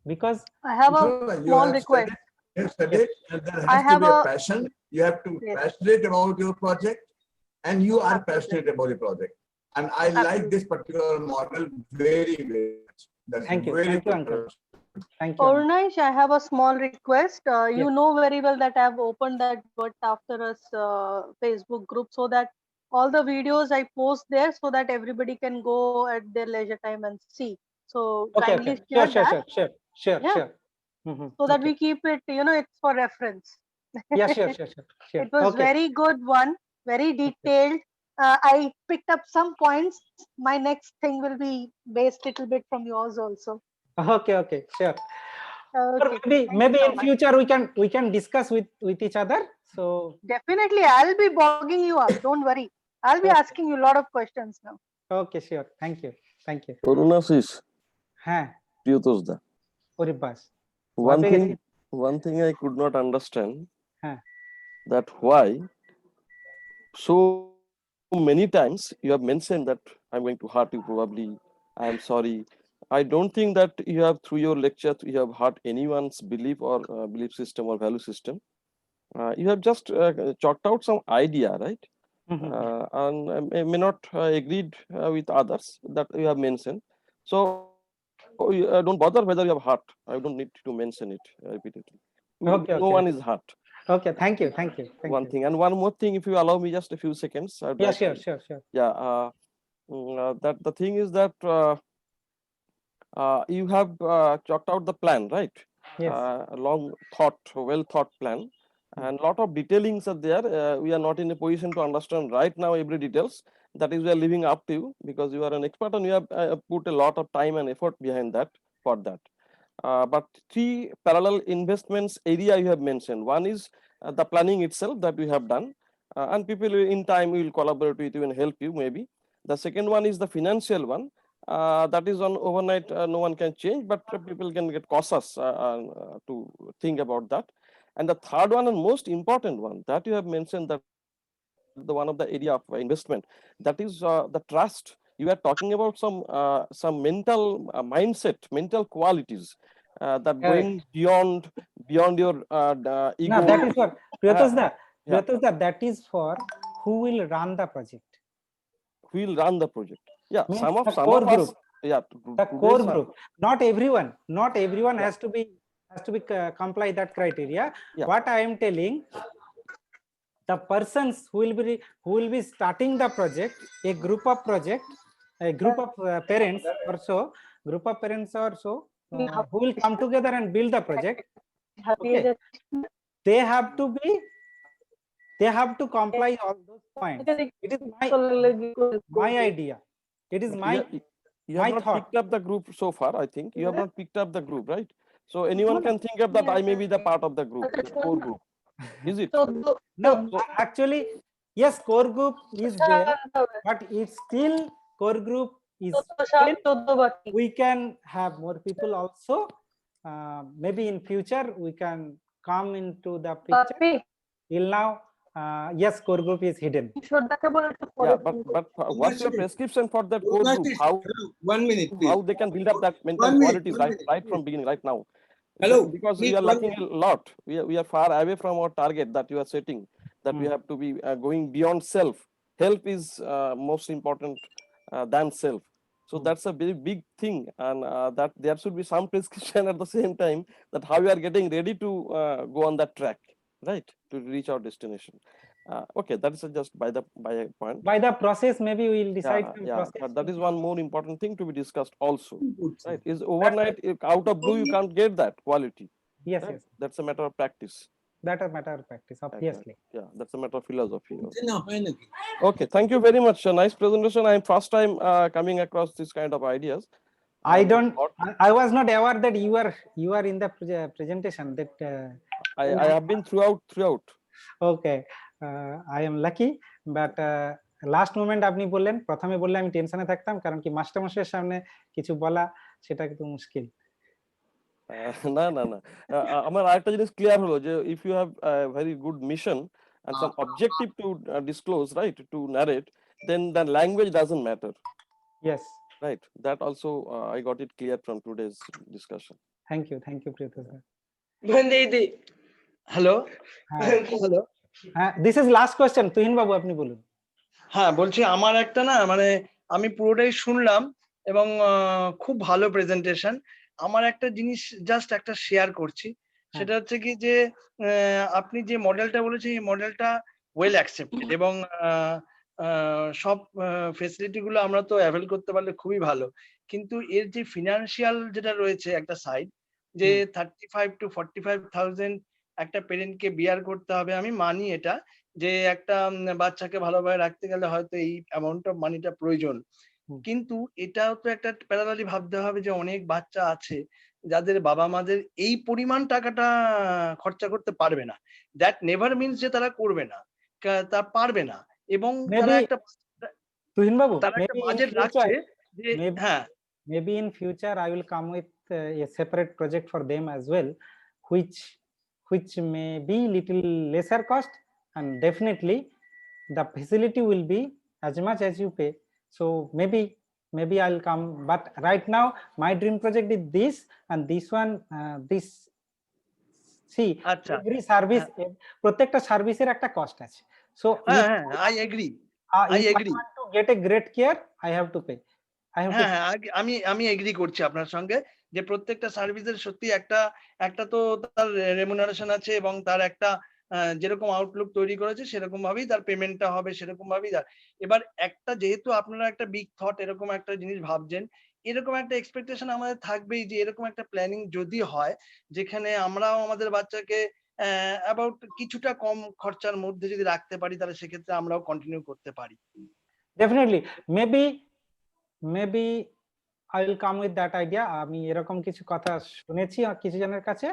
Because I have a small request. You have studied, and there has to be a passion. You have to be passionate about your project, and you are passionate about the project. And I like this particular model very, very much. That's Thank you. very Thank you, Uncle. Thank you. Orunaish, I have a small request. You know very well that I have opened that But After Us Facebook group, so that all the videos I post there, so that everybody can go at their leisure time and see. So kindly share that. Sure. So that we keep it, it's for reference. Yeah, sure. It was very good one, very detailed. I picked up some points. My next thing will be based little bit from yours also. Okay, sure. Okay. Maybe in future we can discuss with each other. So definitely, I'll be bogging you up. Don't worry. I'll be asking you a lot of questions now. Okay, sure. Thank you. Orunashish. Priyotosda. Oribas. One thing I could not understand, that why so many times you have mentioned that I'm going to hurt you probably, I am sorry. I don't think that you have, through your lecture, you have hurt anyone's belief or belief system or value system. You have just chalked out some idea, right? And may not agreed with others that you have mentioned. So don't bother whether you have hurt. I don't need to mention it repeatedly. No one is hurt. Okay, thank you. One thing, and one more thing, if you allow me just a few seconds. Sure. Yeah, that the thing is that you have chalked out the plan, right? Yes. Long thought, well thought plan, and lot of detailings are there. We are not in a position to understand right now every details. That is, we are leaving up to you, because you are an expert and you have put a lot of time and effort behind that for that. But three parallel investments area you have mentioned. One is the planning itself that we have done, and people in time will collaborate with you and help you maybe. The second one is the financial one. That is on overnight, no one can change, but people can get cautious to think about that. And the third one and most important one that you have mentioned, that the one of the area of investment, that is the trust. You are talking about some mental mindset, mental qualities that going beyond your ego. No, that is for Priyotosda, that is for who will run the project. Who will run the project? Yeah, some of group. Us, yeah, the core group. Not everyone has to be comply that criteria. What I am telling, the persons who will be starting the project, a group of parents who will come together and build the project. Okay. They have to comply all those points. It is my idea. It is my you have not thought. Picked up the group so far. I think you have not picked up the group, right? So anyone can think of that I may be the part of the group, the core group. Is it? No, actually, yes, core group is there, but it's still core group is. We can have more people also. Maybe in future we can come into the picture. Till now, Yes, core group is hidden. Yeah, but what's your prescription for that core group? How 1 minute, please. how they can build up that mental 1 minute, qualities 1 right minute, right from beginning, right now? Hello, Because please, we are 1 lacking a lot. We are far away from our target that you are setting. That we have to be going beyond self. Help is most important than self. So that's a very big thing, and that there should be some prescription at the same time that how we are getting ready to go on that track, right, to reach our destination. Okay, that is just by a point. By the process, maybe we will decide some Yeah, process. but that is one more important thing to be discussed also, right? Is overnight out of blue you can't get that quality. Yes, right? yes. That's a matter of practice. That is matter of practice, obviously. Yeah, that's a matter of philosophy. Okay, thank you very much. A nice presentation. I'm first time coming across this kind of ideas. I was not aware that you are in the presentation. That I have been throughout. Okay, I am lucky, but last moment আপনি বললেন, প্রথমে বললে আমি টেনশনে থাকতাম, কারণ কি মাস্টারমশাইয়ের সামনে কিছু বলা সেটা কিন্তু মুশকিল। না আমার আরেকটা জিনিস ক্লিয়ার হলো যে if you have a very good mission and some objective to disclose, right, to narrate, then the language doesn't matter. Yes, right, that also I got it clear from today's discussion. Thank you Priyotha sir. Hello hello, this is last question. Tuhin বাবু আপনি বলুন। হ্যাঁ, বলছি আমার একটা না মানে আমি পুরোটাই শুনলাম এবং খুব ভালো প্রেজেন্টেশন। আমার একটা জিনিস জাস্ট একটা শেয়ার করছি, সেটা হচ্ছে কি যে আপনি যে মডেলটা বলেছেন এই মডেলটা ওয়েল অ্যাকসেপ্টেড এবং সব ফেসিলিটি গুলো আমরা তো অ্যাভেল করতে পারলে খুবই ভালো, কিন্তু এর যে ফিনান্সিয়াল যেটা রয়েছে একটা সাইড, যে 35 to 45,000 একটা পেরেন্টকে বিয়ার করতে হবে, আমি মানি এটা, যে একটা বাচ্চাকে ভালোভাবে রাখতে গেলে হয়তো এই অ্যামাউন্ট অফ মানিটা প্রয়োজন, কিন্তু এটাও তো একটা প্যারালালি ভাবতে হবে যে অনেক বাচ্চা আছে যাদের বাবা মাদের এই পরিমাণ টাকাটা খরচা করতে পারবে না। দ্যাট নেভার মিনস যে তারা করবে না, তা পারবে না, এবং তারা একটা তুহিন বাবু বাজেট রাখছে যে হ্যাঁ, maybe in future I will come with a separate project for them as well, which may be little lesser cost, and definitely the facility will be as much as you pay. So maybe I'll come, but right now my dream project is this, and this one this see every service, প্রত্যেকটা সার্ভিসের একটা cost আছে। So I agree. I want to get a great care, I have to pay. আমি agri করছি আপনার সঙ্গে যে প্রত্যেকটা সার্ভিসের সত্যি একটা তো তার রেমুনারেশন আছে এবং তার একটা যেরকম আউটলুক তৈরি করেছে সেরকম ভাবেই তার পেমেন্টটা হবে, সেরকম ভাবেই এবার একটা যেহেতু আপনারা একটা বিগ থট এরকম একটা জিনিস ভাবছেন, এরকম একটা এক্সপেকটেশন আমাদের থাকবেই যে এরকম একটা প্ল্যানিং যদি হয় যেখানে আমরাও আমাদের বাচ্চাকে অ্যাবাউট কিছুটা কম খরচার মধ্যে যদি রাখতে পারি, তাহলে সেক্ষেত্রে আমরাও কন্টিনিউ করতে পারি। Definitely maybe I will come with that idea. আমি এরকম কিছু কথা শুনেছি কিছু জনের কাছে,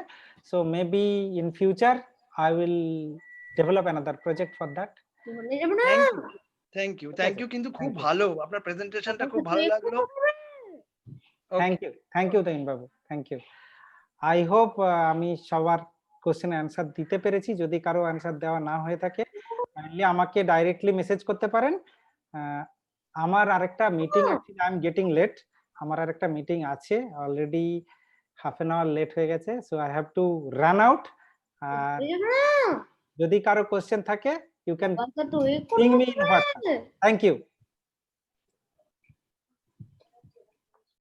so maybe in future I will develop another project for that. Thank you কিন্তু খুব ভালো, আপনার প্রেজেন্টেশনটা খুব ভালো লাগলো। থ্যাংক ইউ তাইন বাবু, থ্যাংক ইউ। আই হোপ আমি সবার কোশ্চেন অ্যান্সার দিতে পেরেছি। যদি কারো অ্যান্সার দেওয়া না হয়ে থাকে কাইন্ডলি আমাকে ডাইরেক্টলি মেসেজ করতে পারেন। আমার আরেকটা মিটিং আছে, আই এম গেটিং লেট, আমার আরেকটা মিটিং আছে, already half an hour late হয়ে গেছে, so I have to run out. আর যদি কারো কোশ্চেন থাকে you can ping me in WhatsApp. Thank you.